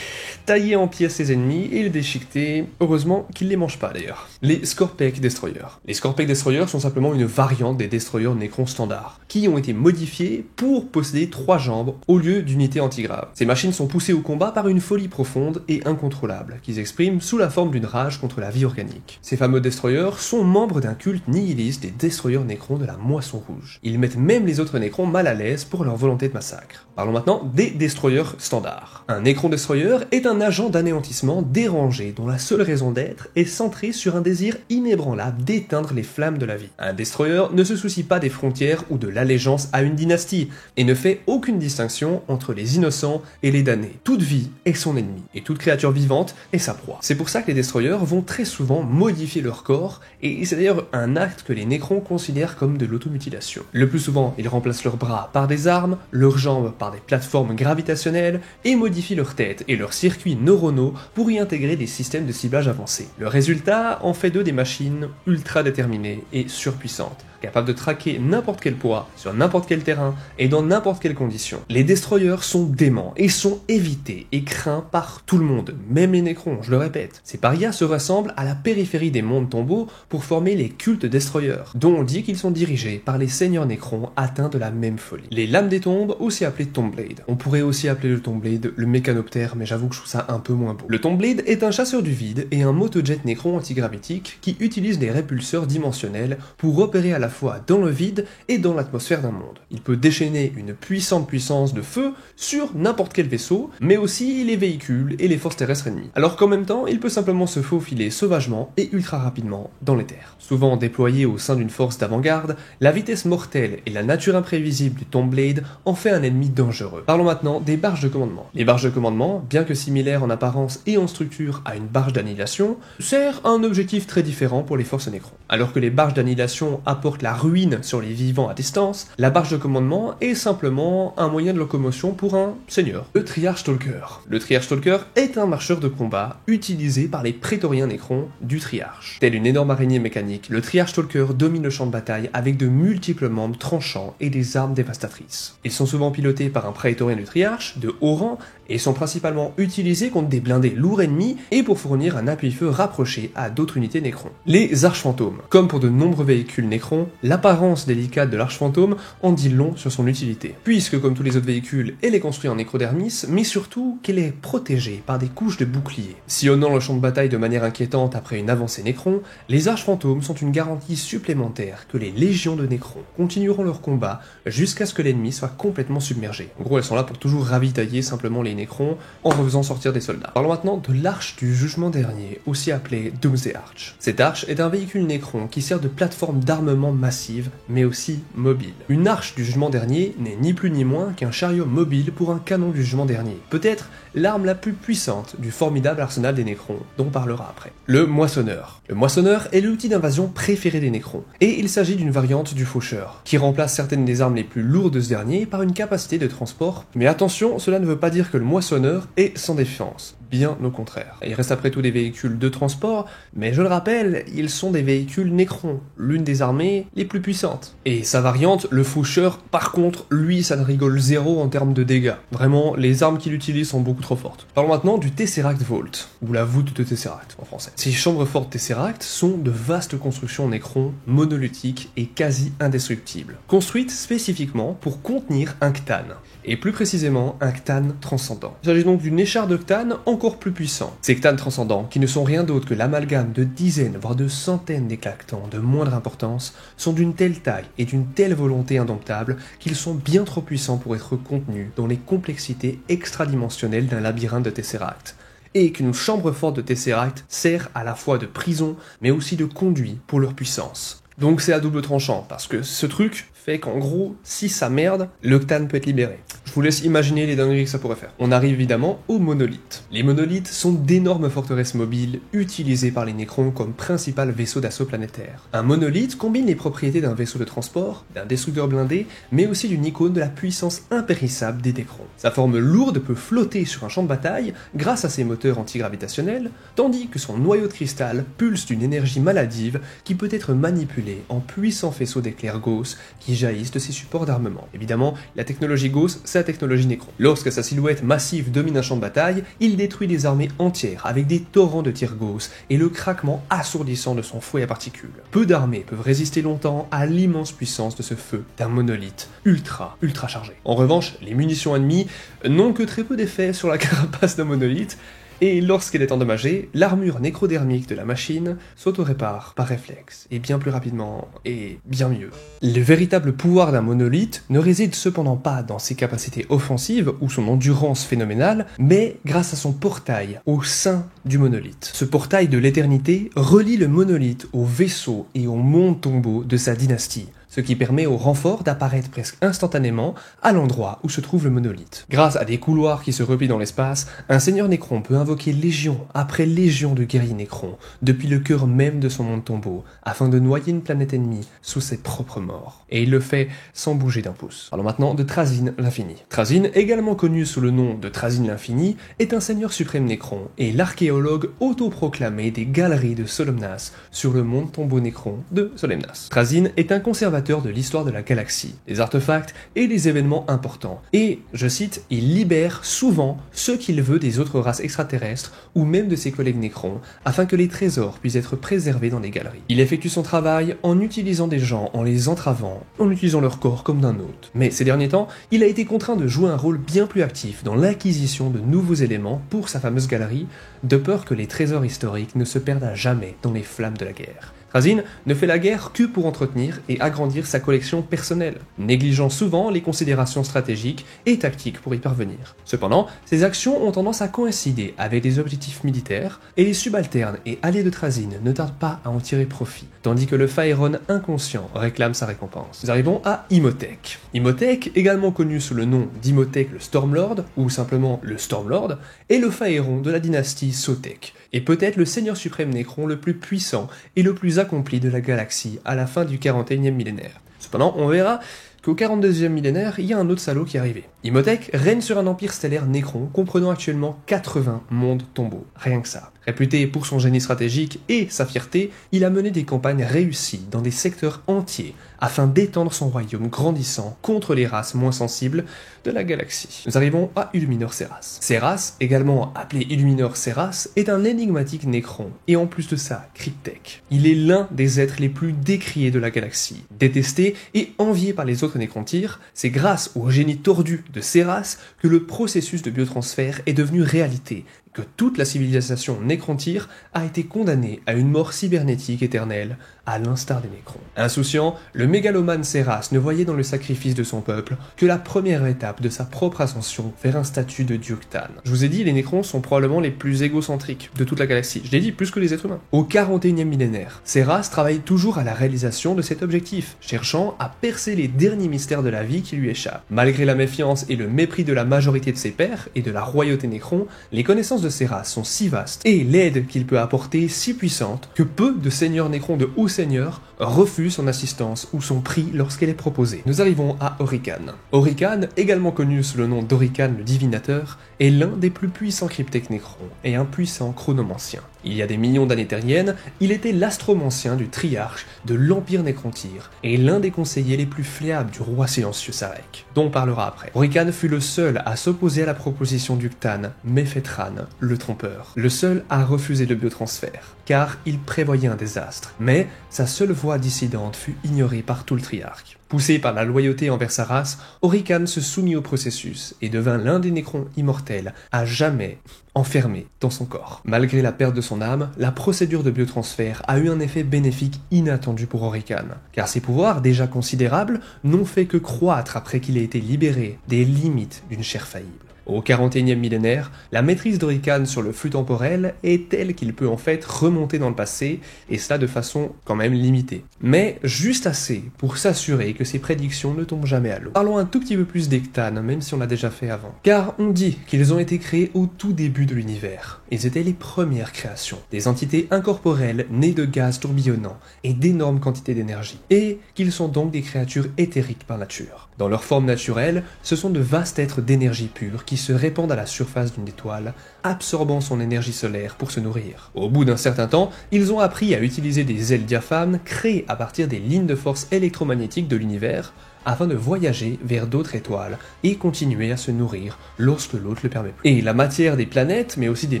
S1: tailler en pièces ses ennemis et les déchiqueter, heureusement qu'ils les mangent pas d'ailleurs. Les Scorpek Destroyers. Les Scorpek Destroyers sont simplement une variante des Destroyers Necrons standards, qui ont été modifiés pour posséder 3 jambes au lieu d'unités antigraves. Ces machines sont poussées au combat par une folie profonde et incontrôlable, qu'ils expriment sous la forme d'une rage contre la vie organique. Ces fameux Destroyers sont membres d'un culte nihiliste des Destroyers Necrons de la Moisson Rouge. Ils mettent même les autres Necrons mal à l'aise pour leur volonté de massacre. Parlons maintenant des Destroyers standards. Un Necron Destroyer est un agent d'anéantissement dérangé dont la seule raison d'être est centrée sur un désir inébranlable d'éteindre les flammes de la vie. Un Destroyer ne se soucie pas des frontières ou de l'allégeance à une dynastie et ne fait aucune distinction entre les innocents et les damnés. Toute vie est son ennemi et toute créature vivante est sa proie. C'est pour ça que les Destroyers vont très souvent modifier leur corps et c'est d'ailleurs un acte que les Necrons considèrent comme de l'automutilation. Le plus souvent, ils remplacent leurs bras par des armes, leurs jambes par des plateformes gravitationnelles et modifient leur tête et leurs circuits neuronaux pour y intégrer des systèmes de ciblage avancés. Le résultat en fait d'eux des machines ultra déterminées et surpuissantes, capables de traquer n'importe quel poids, sur n'importe quel terrain et dans n'importe quelle condition. Les Destroyers sont déments et sont évités et craints par tout le monde, même les Necrons, je le répète. Ces parias se rassemblent à la périphérie des mondes tombeaux pour former les cultes Destroyers, dont on dit qu'ils sont dirigés par les seigneurs Necrons atteints de la même folie. Les lames des tombes, aussi appelées Tombblade. On pourrait aussi appeler le Tombblade le Mécanoptère, mais j'avoue que je trouve ça un peu moins beau. Le Tombblade est un chasseur du vide et un motojet Necron antigravitique qui utilise des répulseurs dimensionnels pour opérer à la fois dans le vide et dans l'atmosphère d'un monde. Il peut déchaîner une puissante puissance de feu sur n'importe quel vaisseau, mais aussi les véhicules et les forces terrestres ennemies. Alors qu'en même temps, il peut simplement se faufiler sauvagement et ultra rapidement dans les terres. Souvent déployé au sein d'une force d'avant-garde, la vitesse mortelle et la nature imprévisible du Tomb Blade en fait un ennemi dangereux. Parlons maintenant des barges de commandement. Les barges de commandement, bien que similaires en apparence et en structure à une barge d'annihilation, servent un objectif très différent pour les forces Nécron. Alors que les barges d'annihilation apportent la ruine sur les vivants à distance, la barge de commandement est simplement un moyen de locomotion pour un seigneur, le Triarch Stalker. Le Triarch Stalker est un marcheur de combat utilisé par les prétoriens Nécrons du Triarche. Tel une énorme araignée mécanique, le Triarch Stalker domine le champ de bataille avec de multiples membres tranchants et des armes dévastatrices. Ils sont souvent pilotés par un prétorien du Triarche, de haut rang, et sont principalement utilisés contre des blindés lourds ennemis et pour fournir un appui-feu rapproché à d'autres unités Nécrons. Les arches-fantômes. Comme pour de nombreux véhicules Nécrons, l'apparence délicate de l'arche-fantôme en dit long sur son utilité. Puisque, comme tous les autres véhicules, elle est construite en nécrodermis, mais surtout qu'elle est protégée par des couches de boucliers. Sillonnant le champ de bataille de manière inquiétante après une avancée Nécron, les arches-fantômes sont une garantie supplémentaire que les légions de Nécrons continueront leur combat jusqu'à ce que l'ennemi soit complètement submergé. En gros, elles sont là pour toujours ravitailler simplement les Nécrons en refaisant sortir des soldats. Parlons maintenant de l'arche du jugement dernier, aussi appelée Doomsday Arch. Cette arche est un véhicule Nécron qui sert de plateforme d'armement massive, mais aussi mobile. Une arche du jugement dernier n'est ni plus ni moins qu'un chariot mobile pour un canon du jugement dernier. Peut-être l'arme la plus puissante du formidable arsenal des Nécrons, dont on parlera après. Le moissonneur. Le moissonneur est l'outil d'invasion préféré des Nécrons, et il s'agit d'une variante du faucheur, qui remplace certaines des armes les plus lourdes de ce dernier par une capacité de transport. Mais attention, cela ne veut pas dire que le moissonneur est sans défense. Bien au contraire. Il reste après tout des véhicules de transport, mais je le rappelle, ils sont des véhicules Nécrons, l'une des armées les plus puissantes. Et sa variante, le faucheur, par contre, lui, ça ne rigole zéro en termes de dégâts. Vraiment, les armes qu'il utilise sont beaucoup trop fortes. Parlons maintenant du Tesseract Vault, ou la voûte de Tesseract en français. Ces chambres fortes Tesseract sont de vastes constructions Nécrons, monolithiques et quasi indestructibles, construites spécifiquement pour contenir un Cthane, et plus précisément un Cthane transcendant. Il s'agit donc d'une écharpe de Cthane encore plus puissant. Ces Cthane transcendants, qui ne sont rien d'autre que l'amalgame de dizaines, voire de centaines d'éclats Cthans de moindre importance, sont d'une telle taille et d'une telle volonté indomptable qu'ils sont bien trop puissants pour être contenus dans les complexités extradimensionnelles d'un labyrinthe de Tesseract. Et qu'une chambre forte de Tesseract sert à la fois de prison, mais aussi de conduit pour leur puissance. Donc c'est à double tranchant, parce que ce truc fait qu'en gros, si ça merde, le Cthane peut être libéré. Je vous laisse imaginer les dingueries que ça pourrait faire. On arrive évidemment aux monolithes. Les monolithes sont d'énormes forteresses mobiles utilisées par les Nécrons comme principal vaisseau d'assaut planétaire. Un monolithe combine les propriétés d'un vaisseau de transport, d'un destructeur blindé, mais aussi d'une icône de la puissance impérissable des Nécrons. Sa forme lourde peut flotter sur un champ de bataille grâce à ses moteurs antigravitationnels, tandis que son noyau de cristal pulse d'une énergie maladive qui peut être manipulée en puissants faisceaux d'éclairs Gauss qui jaillissent de ses supports d'armement. Évidemment, la technologie Gauss, c'est la technologie Nécron. Lorsque sa silhouette massive domine un champ de bataille, il détruit des armées entières avec des torrents de tirs Gauss et le craquement assourdissant de son fouet à particules. Peu d'armées peuvent résister longtemps à l'immense puissance de ce feu d'un monolithe ultra chargé. En revanche, les munitions ennemies n'ont que très peu d'effet sur la carapace d'un monolithe, et lorsqu'elle est endommagée, l'armure nécrodermique de la machine s'auto-répare par réflexe, et bien plus rapidement, et bien mieux. Le véritable pouvoir d'un monolithe ne réside cependant pas dans ses capacités offensives ou son endurance phénoménale, mais grâce à son portail au sein du monolithe. Ce portail de l'éternité relie le monolithe au vaisseau et au monde tombeau de sa dynastie, ce qui permet au renfort d'apparaître presque instantanément à l'endroit où se trouve le monolithe. Grâce à des couloirs qui se replient dans l'espace, un seigneur Nécron peut invoquer légion après légion de guerriers Nécrons, depuis le cœur même de son monde tombeau, afin de noyer une planète ennemie sous ses propres morts. Et il le fait sans bouger d'un pouce. Parlons maintenant de Trazyn l'Infini. Trazyn, également connu sous le nom de Trazyn l'Infini, est un seigneur suprême Nécron et l'archéologue autoproclamé des galeries de Solemnas sur le monde tombeau Nécron de Solemnas. Trazyn est un conservateur de l'histoire de la galaxie, des artefacts et des événements importants. Et, je cite, il libère souvent ce qu'il veut des autres races extraterrestres ou même de ses collègues Nécrons, afin que les trésors puissent être préservés dans les galeries. Il effectue son travail en utilisant des gens, en les entravant, en utilisant leur corps comme d'un hôte. Mais ces derniers temps, il a été contraint de jouer un rôle bien plus actif dans l'acquisition de nouveaux éléments pour sa fameuse galerie, de peur que les trésors historiques ne se perdent à jamais dans les flammes de la guerre. Trazyn ne fait la guerre que pour entretenir et agrandir sa collection personnelle, négligeant souvent les considérations stratégiques et tactiques pour y parvenir. Cependant, ses actions ont tendance à coïncider avec des objectifs militaires, et les subalternes et alliés de Trazyn ne tardent pas à en tirer profit, tandis que le Faerûn inconscient réclame sa récompense. Nous arrivons à Imhotep. Imhotep, également connu sous le nom d'Imhotep le Stormlord, ou simplement le Stormlord, est le Faerûn de la dynastie Sotek, et peut-être le seigneur suprême Nécron le plus puissant et le plus accompli de la galaxie à la fin du 41e millénaire. Cependant, on verra qu'au 42e millénaire, il y a un autre salaud qui est arrivé. Imhotep règne sur un empire stellaire Nécron comprenant actuellement 80 mondes tombeaux, rien que ça. Réputé pour son génie stratégique et sa fierté, il a mené des campagnes réussies dans des secteurs entiers afin d'étendre son royaume grandissant contre les races moins sensibles de la galaxie. Nous arrivons à Illuminor Serras. Serras, également appelé Illuminor Serras, est un énigmatique Nécron, et en plus de ça, cryptèque. Il est l'un des êtres les plus décriés de la galaxie. Détesté et envié par les autres Nécrontyres, c'est grâce au génie tordu de Serras que le processus de biotransfert est devenu réalité, que toute la civilisation nécrontyre a été condamnée à une mort cybernétique éternelle, à l'instar des Nécrons. Insouciant, le mégalomane Serras ne voyait dans le sacrifice de son peuple que la première étape de sa propre ascension vers un statut de dieu Cthulhu. Je vous ai dit, les Nécrons sont probablement les plus égocentriques de toute la galaxie. Je l'ai dit, plus que les êtres humains. Au 41e millénaire, Serras travaille toujours à la réalisation de cet objectif, cherchant à percer les derniers mystères de la vie qui lui échappent. Malgré la méfiance et le mépris de la majorité de ses pairs et de la royauté Nécron, les connaissances de Serras sont si vastes et l'aide qu'il peut apporter si puissante que peu de seigneurs Nécrons de haut seigneur refusent son assistance ou son prix lorsqu'elle est proposée. Nous arrivons à Orican. Orican, également connu sous le nom d'Orican le Divinateur, est l'un des plus puissants cryptèques Nécrons et un puissant chronomancien. Il y a des millions d'années terriennes, il était l'astromancien du triarche de l'Empire Nécrontyre et l'un des conseillers les plus fiables du roi silencieux Sarek, dont on parlera après. Orican fut le seul à s'opposer à la proposition du Cthulhu, Mephetran, le trompeur. Le seul à refuser le biotransfert, car il prévoyait un désastre. Mais sa seule voix dissidente fut ignorée par tout le triarque. Poussé par la loyauté envers sa race, Orican se soumit au processus et devint l'un des Nécrons immortels à jamais enfermé dans son corps. Malgré la perte de son âme, la procédure de biotransfert a eu un effet bénéfique inattendu pour Orican, car ses pouvoirs, déjà considérables, n'ont fait que croître après qu'il ait été libéré des limites d'une chair faillible. Au 41e millénaire, la maîtrise d'Orican sur le flux temporel est telle qu'il peut en fait remonter dans le passé, et cela de façon quand même limitée. Mais juste assez pour s'assurer que ses prédictions ne tombent jamais à l'eau. Parlons un tout petit peu plus des Cthulhu, même si on l'a déjà fait avant. Car on dit qu'ils ont été créés au tout début de l'univers. Ils étaient les premières créations, des entités incorporelles nées de gaz tourbillonnants et d'énormes quantités d'énergie, et qu'ils sont donc des créatures éthériques par nature. Dans leur forme naturelle, ce sont de vastes êtres d'énergie pure qui se répandent à la surface d'une étoile, absorbant son énergie solaire pour se nourrir. Au bout d'un certain temps, ils ont appris à utiliser des ailes diaphanes créées à partir des lignes de force électromagnétiques de l'univers, afin de voyager vers d'autres étoiles et continuer à se nourrir lorsque l'autre le permet plus. Et la matière des planètes, mais aussi des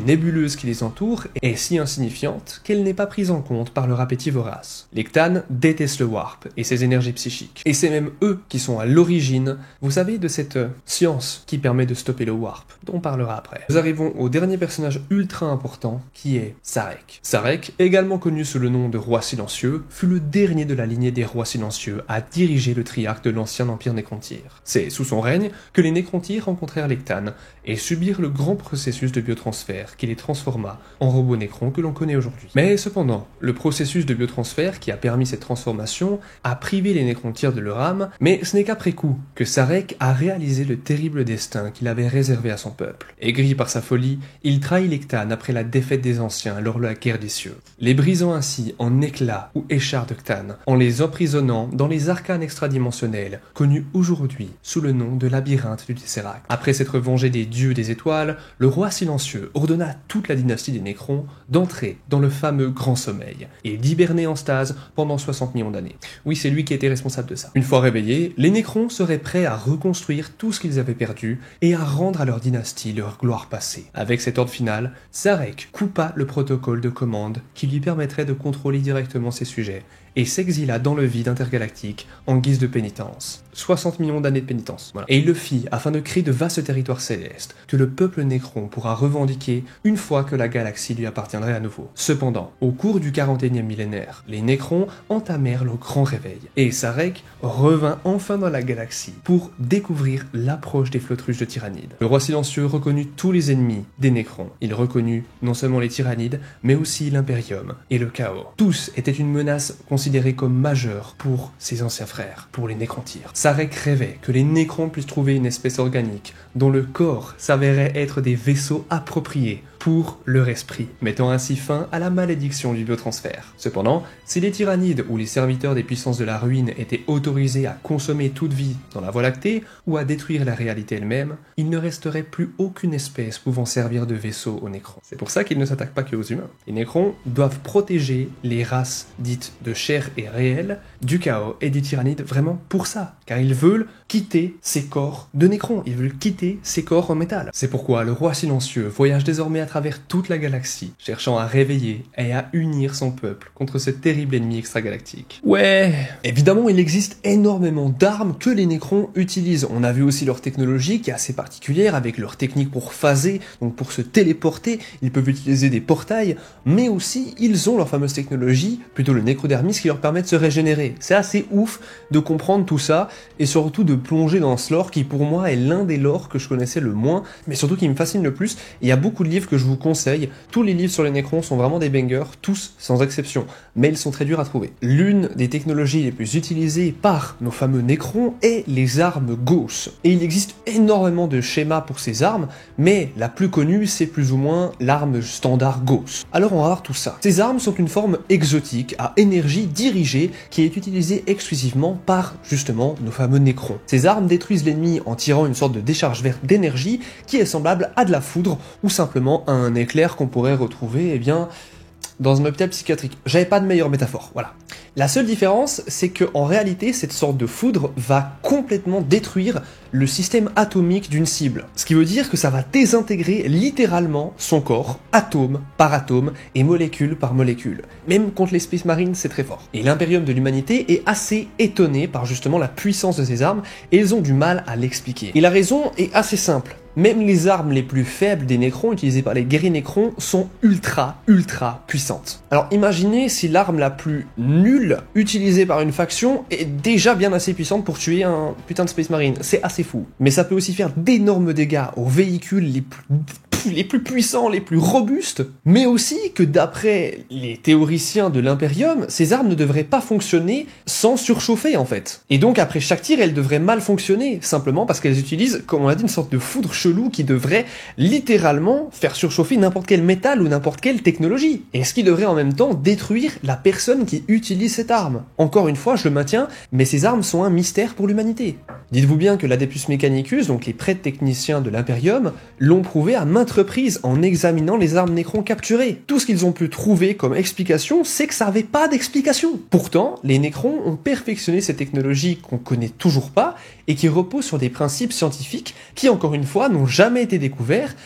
S1: nébuleuses qui les entourent, est si insignifiante qu'elle n'est pas prise en compte par leur appétit vorace. Les Cthulhu détestent le warp et ses énergies psychiques. Et c'est même eux qui sont à l'origine, vous savez, de cette science qui permet de stopper le warp, dont on parlera après. Nous arrivons au dernier personnage ultra important, qui est Sarek. Sarek, également connu sous le nom de Roi Silencieux, fut le dernier de la lignée des Rois Silencieux à diriger le triarque de l'ancien empire Nécrontyre. C'est sous son règne que les Nécrontyres rencontrèrent les Cthulhu et subirent le grand processus de biotransfert qui les transforma en robots Nécrons que l'on connaît aujourd'hui. Mais cependant, le processus de biotransfert qui a permis cette transformation a privé les Nécrontyres de leur âme, mais ce n'est qu'après coup que Sarek a réalisé le terrible destin qu'il avait réservé à son peuple. Aigri par sa folie, il trahit les Cthulhu après la défaite des anciens lors de la guerre des cieux, les brisant ainsi en éclats ou échards de Cthulhu, en les emprisonnant dans les arcanes extradimensionnels connu aujourd'hui sous le nom de labyrinthe du Tesseract. Après s'être vengé des dieux des étoiles, le roi silencieux ordonna à toute la dynastie des Nécrons d'entrer dans le fameux grand sommeil et d'hiberner en stase pendant 60 millions d'années. Oui, c'est lui qui était responsable de ça. Une fois réveillés, les Nécrons seraient prêts à reconstruire tout ce qu'ils avaient perdu et à rendre à leur dynastie leur gloire passée. Avec cet ordre final, Sarek coupa le protocole de commande qui lui permettrait de contrôler directement ses sujets et s'exila dans le vide intergalactique en guise de pénitence. 60 millions d'années de pénitence, voilà. Et il le fit afin de créer de vastes territoires célestes que le peuple Nécron pourra revendiquer une fois que la galaxie lui appartiendrait à nouveau. Cependant, au cours du 41e millénaire, les Nécrons entamèrent le grand réveil, et Sarek revint enfin dans la galaxie pour découvrir l'approche des flottes russes de Tyrannides. Le roi silencieux reconnut tous les ennemis des Nécrons. Il reconnut non seulement les Tyrannides, mais aussi l'Imperium et le Chaos. Tous étaient une menace considérée comme majeure pour ses anciens frères, pour les Nécrontyres. Sarek rêvait que les Nécrons puissent trouver une espèce organique dont le corps s'avérait être des vaisseaux appropriés pour leur esprit, mettant ainsi fin à la malédiction du biotransfert. Cependant, si les Tyrannides ou les serviteurs des puissances de la ruine étaient autorisés à consommer toute vie dans la Voie lactée ou à détruire la réalité elle-même, il ne resterait plus aucune espèce pouvant servir de vaisseau aux Nécrons. C'est pour ça qu'ils ne s'attaquent pas que aux humains. Les Nécrons doivent protéger les races dites de chair et réelle du Chaos et des Tyrannides vraiment pour ça, car ils veulent quitter ces corps de Nécrons, ils veulent quitter ces corps en métal. C'est pourquoi le roi silencieux voyage désormais à travers toute la galaxie, cherchant à réveiller et à unir son peuple contre ce terrible ennemi extragalactique. Ouais, évidemment il existe énormément d'armes que les Nécrons utilisent. On a vu aussi leur technologie qui est assez particulière avec leur technique pour phaser, donc pour se téléporter, ils peuvent utiliser des portails, mais aussi ils ont leur fameuse technologie, plutôt le nécrodermis, qui leur permet de se régénérer. C'est assez ouf de comprendre tout ça, et surtout de plonger dans ce lore qui pour moi est l'un des lores que je connaissais le moins, mais surtout qui me fascine le plus. Il y a beaucoup de livres que je vous conseille, tous les livres sur les Nécrons sont vraiment des bangers, tous sans exception, mais ils sont très durs à trouver. L'une des technologies les plus utilisées par nos fameux Nécrons est les armes Gauss, et il existe énormément de schémas pour ces armes, mais la plus connue c'est plus ou moins l'arme standard Gauss. Alors on va voir tout ça. Ces armes sont une forme exotique à énergie dirigée qui est utilisée exclusivement par justement nos fameux Nécrons. Ces armes détruisent l'ennemi en tirant une sorte de décharge verte d'énergie qui est semblable à de la foudre ou simplement à un éclair qu'on pourrait retrouver, eh bien, dans un hôpital psychiatrique. J'avais pas de meilleure métaphore, voilà. La seule différence, c'est que en réalité, cette sorte de foudre va complètement détruire le système atomique d'une cible. Ce qui veut dire que ça va désintégrer littéralement son corps, atome par atome et molécule par molécule. Même contre les Space Marines, c'est très fort. Et l'Imperium de l'humanité est assez étonné par justement la puissance de ces armes, et ils ont du mal à l'expliquer. Et la raison est assez simple. Même les armes les plus faibles des Nécrons utilisées par les guerriers Nécrons sont ultra puissantes. Alors imaginez si l'arme la plus nulle utilisée par une faction est déjà bien assez puissante pour tuer un putain de Space Marine. C'est assez fou. Mais ça peut aussi faire d'énormes dégâts aux véhicules les plus puissants, les plus robustes, mais aussi que d'après les théoriciens de l'Imperium, ces armes ne devraient pas fonctionner sans surchauffer en fait. Et donc après chaque tir, elles devraient mal fonctionner, simplement parce qu'elles utilisent, comme on l'a dit, une sorte de foudre chelou qui devrait littéralement faire surchauffer n'importe quel métal ou n'importe quelle technologie. Et ce qui devrait en même temps détruire la personne qui utilise cette arme. Encore une fois, je le maintiens, mais ces armes sont un mystère pour l'humanité. Dites-vous bien que l'Adeptus Mechanicus, donc les prêtres techniciens de l'Imperium, l'ont prouvé à maintes reprises en examinant les armes Nécrons capturées. Tout ce qu'ils ont pu trouver comme explication, c'est que ça n'avait pas d'explication. Pourtant, les Nécrons ont perfectionné cette technologie qu'on connaît toujours pas et qui repose sur des principes scientifiques qui, encore une fois, n'ont jamais été découverts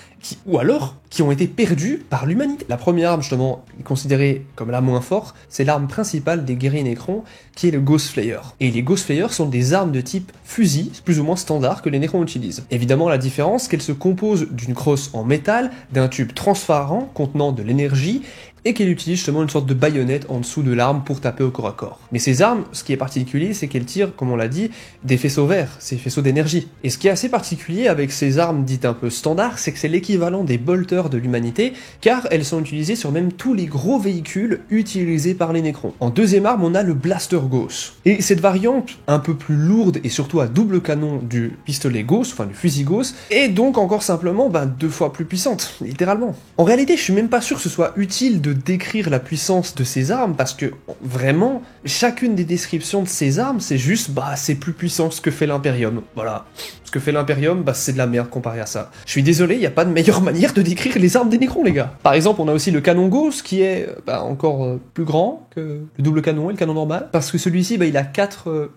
S1: ou alors qui ont été perdus par l'humanité. La première arme, justement, considérée comme la moins forte, c'est l'arme principale des guerriers Nécrons, qui est le Ghost Flare. Et les Ghost Flare sont des armes de type fusil, plus ou moins standard, que les Nécrons utilisent. Évidemment, la différence, c'est qu'elles se composent d'une crosse en métal, d'un tube transparent contenant de l'énergie, et qu'elle utilise justement une sorte de baïonnette en dessous de l'arme pour taper au corps à corps. Mais ces armes, ce qui est particulier, c'est qu'elles tirent, comme on l'a dit, des faisceaux verts, ces faisceaux d'énergie. Et ce qui est assez particulier avec ces armes dites un peu standards, c'est que c'est l'équivalent des bolters de l'humanité, car elles sont utilisées sur même tous les gros véhicules utilisés par les Nécrons. En deuxième arme, on a le Blaster Gauss. Et cette variante, un peu plus lourde et surtout à double canon du pistolet Gauss, enfin du fusil Gauss, est donc encore simplement 2 fois plus puissante, littéralement. En réalité, je suis même pas sûr que ce soit utile de décrire la puissance de ces armes, parce que vraiment, chacune des descriptions de ces armes, c'est juste, c'est plus puissant que ce que fait l'Imperium. Voilà. Ce que fait l'Imperium, c'est de la merde comparé à ça. Je suis désolé, il n'y a pas de meilleure manière de décrire les armes des Nécrons, les gars. Par exemple, on a aussi le canon Gauss, qui est encore plus grand que le double canon et le canon normal, parce que celui-ci, il a 4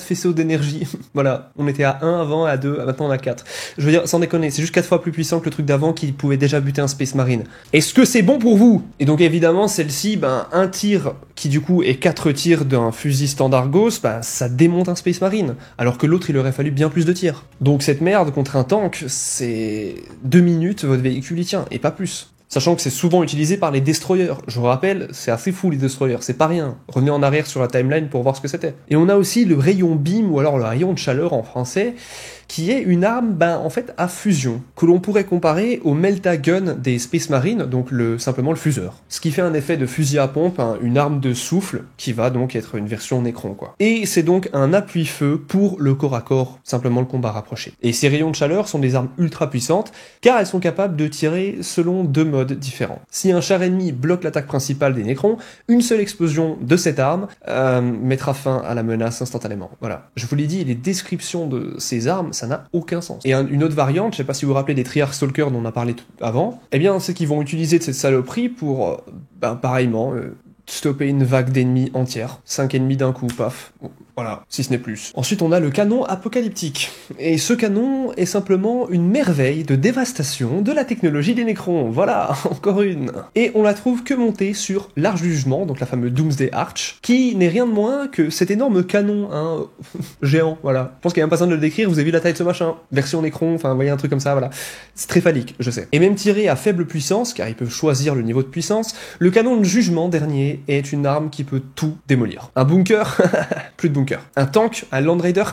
S1: faisceaux d'énergie. Voilà, on était à 1 avant, à 2, maintenant on a 4. Je veux dire, sans déconner, c'est juste 4 fois plus puissant que le truc d'avant qui pouvait déjà buter un Space Marine. Est-ce que c'est bon pour vous? Et donc évidemment, celle-ci, un tir qui du coup est 4 tirs d'un fusil standard Gauss, bah ça démonte un Space Marine, alors que l'autre il aurait fallu bien plus de tirs. Donc cette merde contre un tank, c'est 2 minutes votre véhicule y tient, et pas plus. Sachant que c'est souvent utilisé par les destroyers. Je vous rappelle, c'est assez fou les destroyers, c'est pas rien. Revenez en arrière sur la timeline pour voir ce que c'était. Et on a aussi le rayon beam, ou alors le rayon de chaleur en français, qui est une arme, en fait, à fusion, que l'on pourrait comparer au Melta-Gun des Space Marines, donc simplement le fuseur. Ce qui fait un effet de fusil à pompe, une arme de souffle, qui va donc être une version Necron, quoi. Et c'est donc un appui-feu pour le corps à corps, simplement le combat rapproché. Et ces rayons de chaleur sont des armes ultra puissantes, car elles sont capables de tirer selon 2 modes différents. Si un char ennemi bloque l'attaque principale des Necrons, une seule explosion de cette arme mettra fin à la menace instantanément. Voilà. Je vous l'ai dit, les descriptions de ces armes, ça n'a aucun sens. Et une autre variante, je sais pas si vous vous rappelez des Triarch Stalker dont on a parlé avant, eh bien c'est qu'ils vont utiliser de cette saloperie pour, pareillement, stopper une vague d'ennemis entière. 5 ennemis d'un coup, paf. Voilà, si ce n'est plus. Ensuite, on a le canon apocalyptique. Et ce canon est simplement une merveille de dévastation de la technologie des Necrons. Voilà, encore une. Et on la trouve que montée sur l'Arche du Jugement, donc la fameuse Doomsday Arch, qui n'est rien de moins que cet énorme canon, géant, voilà. Je pense qu'il n'y a même pas besoin de le décrire, vous avez vu la taille de ce machin. Version Necron, enfin, vous voyez un truc comme ça, voilà. C'est très phallique, je sais. Et même tiré à faible puissance, car il peut choisir le niveau de puissance, le canon de jugement dernier est une arme qui peut tout démolir. Un bunker, plus de bunker. Un tank, un Land Raider,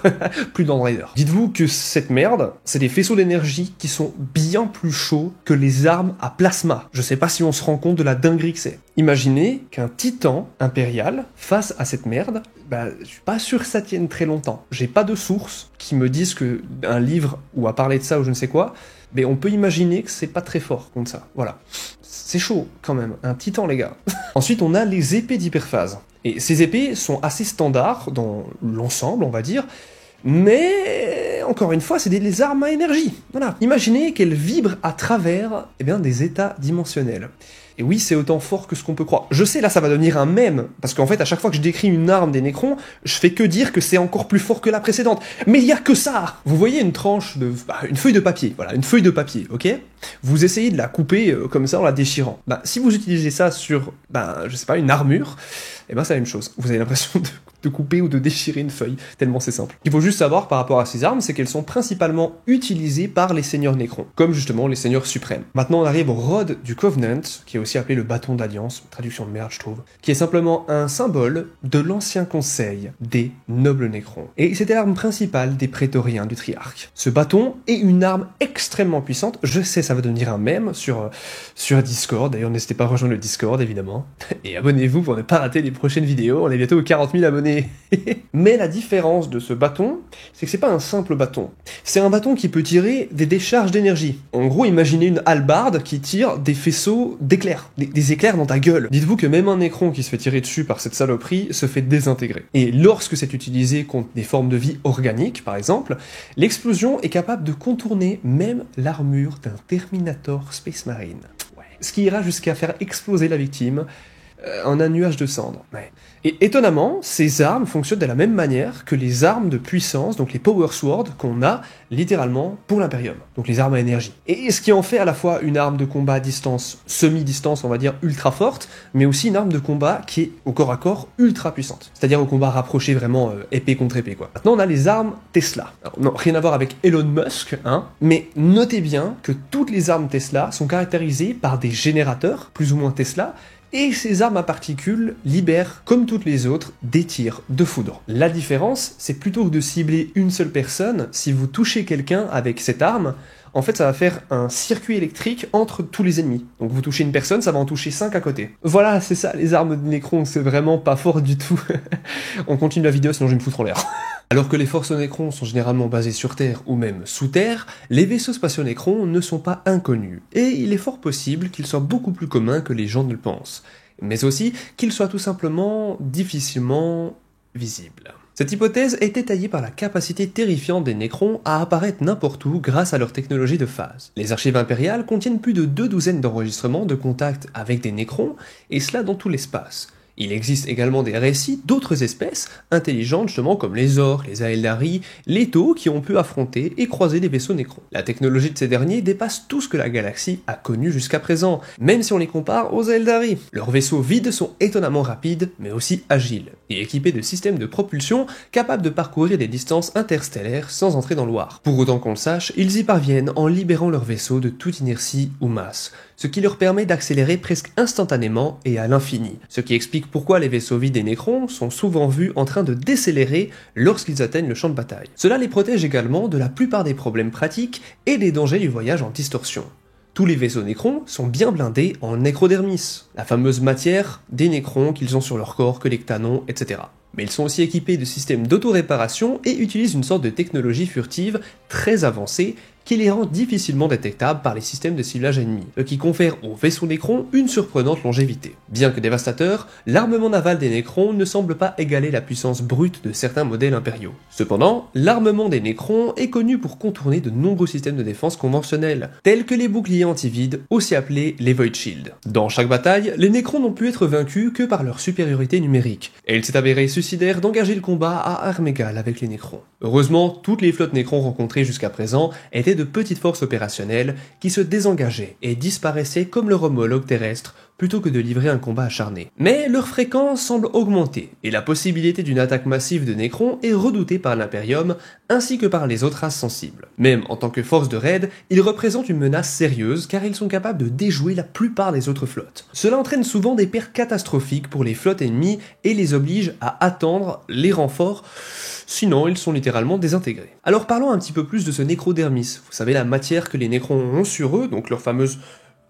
S1: plus de Land Raider. Dites-vous que cette merde, c'est des faisceaux d'énergie qui sont bien plus chauds que les armes à plasma. Je sais pas si on se rend compte de la dinguerie que c'est. Imaginez qu'un titan impérial, face à cette merde, je suis pas sûr que ça tienne très longtemps. J'ai pas de sources qui me disent que un livre ou à parler de ça ou je ne sais quoi, mais on peut imaginer que c'est pas très fort contre ça. Voilà. C'est chaud, quand même. Un titan, les gars. Ensuite, on a les épées d'hyperphase. Et ces épées sont assez standards dans l'ensemble, on va dire, mais, encore une fois, c'est des armes à énergie. Voilà. Imaginez qu'elles vibrent à travers, des états dimensionnels. Et oui, c'est autant fort que ce qu'on peut croire. Je sais, là, ça va devenir un mème, parce qu'en fait, à chaque fois que je décris une arme des Necrons, je fais que dire que c'est encore plus fort que la précédente. Mais il y a que ça. Vous voyez une tranche de... une feuille de papier, voilà, une feuille de papier, ok ? Vous essayez de la couper comme ça en la déchirant. Si vous utilisez ça sur, je sais pas, une armure, c'est la même chose. Vous avez l'impression de couper ou de déchirer une feuille, tellement c'est simple. Ce qu'il faut juste savoir par rapport à ces armes, c'est qu'elles sont principalement utilisées par les seigneurs Necrons, comme justement les seigneurs suprêmes. Maintenant, on arrive au Rod du Covenant, qui est aussi appelé le bâton d'alliance, traduction de merde, je trouve, qui est simplement un symbole de l'ancien conseil des nobles Necrons. Et c'était l'arme principale des prétoriens du Triarque. Ce bâton est une arme extrêmement puissante. Je sais, ça va devenir un mème sur Discord. D'ailleurs, n'hésitez pas à rejoindre le Discord, évidemment. Et abonnez-vous pour ne pas rater les prochaines vidéos. On est bientôt aux 40 000 abonnés. Mais la différence de ce bâton, c'est que c'est pas un simple bâton. C'est un bâton qui peut tirer des décharges d'énergie. En gros, imaginez une hallebarde qui tire des faisceaux d'éclairs. Des éclairs dans ta gueule. Dites-vous que même un Necron qui se fait tirer dessus par cette saloperie se fait désintégrer. Et lorsque c'est utilisé contre des formes de vie organiques, par exemple, l'explosion est capable de contourner même l'armure d'un Terminator Space Marine. Ouais. Ce qui ira jusqu'à faire exploser la victime en un nuage de cendres. Ouais. Et étonnamment, ces armes fonctionnent de la même manière que les armes de puissance, donc les Power Swords, qu'on a littéralement pour l'Imperium, donc les armes à énergie. Et ce qui en fait à la fois une arme de combat à distance, semi-distance, on va dire, ultra forte, mais aussi une arme de combat qui est au corps à corps ultra puissante. C'est-à-dire au combat rapproché vraiment épée contre épée, quoi. Maintenant, on a les armes Tesla. Alors, non, rien à voir avec Elon Musk, mais notez bien que toutes les armes Tesla sont caractérisées par des générateurs, plus ou moins Tesla, et ces armes à particules libèrent, comme toutes les autres, des tirs de foudre. La différence, c'est plutôt que de cibler une seule personne, si vous touchez quelqu'un avec cette arme, en fait ça va faire un circuit électrique entre tous les ennemis. Donc vous touchez une personne, ça va en toucher 5 à côté. Voilà, c'est ça, les armes de Necron, c'est vraiment pas fort du tout. On continue la vidéo, sinon je vais me foutre en l'air. Alors que les forces Necron sont généralement basées sur Terre ou même sous Terre, les vaisseaux spatiaux Necron ne sont pas inconnus, et il est fort possible qu'ils soient beaucoup plus communs que les gens ne le pensent, mais aussi qu'ils soient tout simplement difficilement visibles. Cette hypothèse est étayée par la capacité terrifiante des Necrons à apparaître n'importe où grâce à leur technologie de phase. Les archives impériales contiennent plus de 2 douzaines d'enregistrements de contacts avec des Necrons, et cela dans tout l'espace. Il existe également des récits d'autres espèces intelligentes justement comme les orques, les Aeldari, les taux qui ont pu affronter et croiser des vaisseaux Necrons. La technologie de ces derniers dépasse tout ce que la galaxie a connu jusqu'à présent, même si on les compare aux Aeldari. Leurs vaisseaux vides sont étonnamment rapides, mais aussi agiles, et équipés de systèmes de propulsion capables de parcourir des distances interstellaires sans entrer dans le War. Pour autant qu'on le sache, ils y parviennent en libérant leurs vaisseaux de toute inertie ou masse, ce qui leur permet d'accélérer presque instantanément et à l'infini, ce qui explique pourquoi les vaisseaux vides des Necrons sont souvent vus en train de décélérer lorsqu'ils atteignent le champ de bataille. Cela les protège également de la plupart des problèmes pratiques et des dangers du voyage en distorsion. Tous les vaisseaux Necrons sont bien blindés en nécrodermis, la fameuse matière des Necrons qu'ils ont sur leur corps que les Ctanons, etc. Mais ils sont aussi équipés de systèmes d'auto-réparation et utilisent une sorte de technologie furtive très avancée qui les rend difficilement détectables par les systèmes de ciblage ennemis, ce qui confère aux vaisseaux Necrons une surprenante longévité. Bien que dévastateur, l'armement naval des Necrons ne semble pas égaler la puissance brute de certains modèles impériaux. Cependant, l'armement des Necrons est connu pour contourner de nombreux systèmes de défense conventionnels, tels que les boucliers anti-vide, aussi appelés les Void Shield. Dans chaque bataille, les Necrons n'ont pu être vaincus que par leur supériorité numérique, et il s'est avéré suicidaire d'engager le combat à armes égales avec les Necrons. Heureusement, toutes les flottes Necrons rencontrées jusqu'à présent étaient de petites forces opérationnelles qui se désengageaient et disparaissaient comme leur homologue terrestre plutôt que de livrer un combat acharné. Mais leur fréquence semble augmenter, et la possibilité d'une attaque massive de Necrons est redoutée par l'Imperium ainsi que par les autres races sensibles. Même en tant que force de raid, ils représentent une menace sérieuse car ils sont capables de déjouer la plupart des autres flottes. Cela entraîne souvent des pertes catastrophiques pour les flottes ennemies et les oblige à attendre les renforts, sinon ils sont littéralement désintégrés. Alors parlons un petit peu plus de ce nécrodermis, vous savez la matière que les Necrons ont sur eux, donc leur fameuse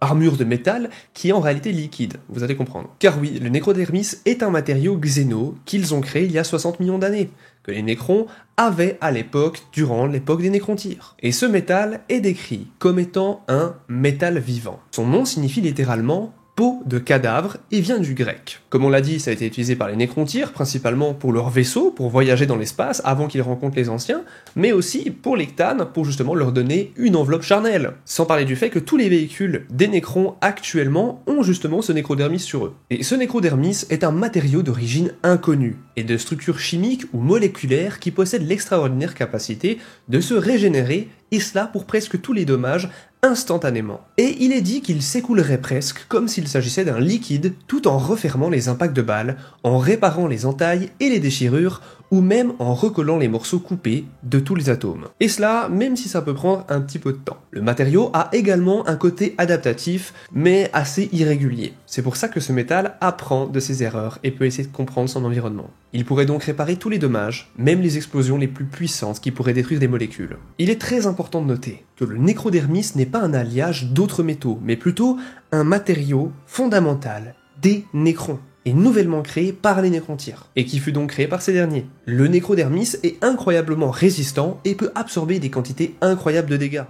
S1: armure de métal qui est en réalité liquide, vous allez comprendre. Car oui, le nécrodermis est un matériau xéno qu'ils ont créé il y a 60 millions d'années, que les Necrons avaient à l'époque, durant l'époque des Necrontyres. Et ce métal est décrit comme étant un métal vivant. Son nom signifie littéralement peau de cadavre et vient du grec. Comme on l'a dit, ça a été utilisé par les Necrontyres, principalement pour leurs vaisseaux, pour voyager dans l'espace avant qu'ils rencontrent les anciens, mais aussi pour les Ctanes, pour justement leur donner une enveloppe charnelle. Sans parler du fait que tous les véhicules des Necrons actuellement ont justement ce nécrodermis sur eux. Et ce nécrodermis est un matériau d'origine inconnue, et de structure chimique ou moléculaire qui possède l'extraordinaire capacité de se régénérer, et cela pour presque tous les dommages, instantanément. Et il est dit qu'il s'écoulerait presque comme s'il s'agissait d'un liquide tout en refermant les impacts de balles, en réparant les entailles et les déchirures, ou même en recollant les morceaux coupés de tous les atomes. Et cela, même si ça peut prendre un petit peu de temps. Le matériau a également un côté adaptatif, mais assez irrégulier. C'est pour ça que ce métal apprend de ses erreurs et peut essayer de comprendre son environnement. Il pourrait donc réparer tous les dommages, même les explosions les plus puissantes qui pourraient détruire des molécules. Il est très important de noter que le nécrodermis n'est pas un alliage d'autres métaux, mais plutôt un matériau fondamental des Necrons, et nouvellement créé par les Necrontyres, et qui fut donc créé par ces derniers. Le nécrodermis est incroyablement résistant et peut absorber des quantités incroyables de dégâts.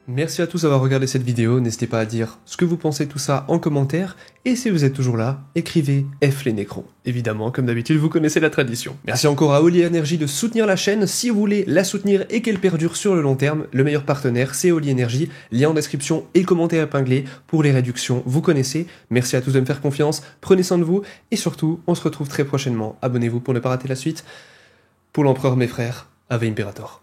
S1: Merci à tous d'avoir regardé cette vidéo, n'hésitez pas à dire ce que vous pensez de tout ça en commentaire, et si vous êtes toujours là, écrivez F les Necrons. Évidemment, comme d'habitude, vous connaissez la tradition. Merci encore à Oli Energy de soutenir la chaîne. Si vous voulez la soutenir et qu'elle perdure sur le long terme, le meilleur partenaire, c'est Oli Energy. Lien en description et commentaire épinglé pour les réductions, vous connaissez. Merci à tous de me faire confiance, prenez soin de vous, et surtout, on se retrouve très prochainement. Abonnez-vous pour ne pas rater la suite. Pour l'empereur, mes frères, Ave Imperator.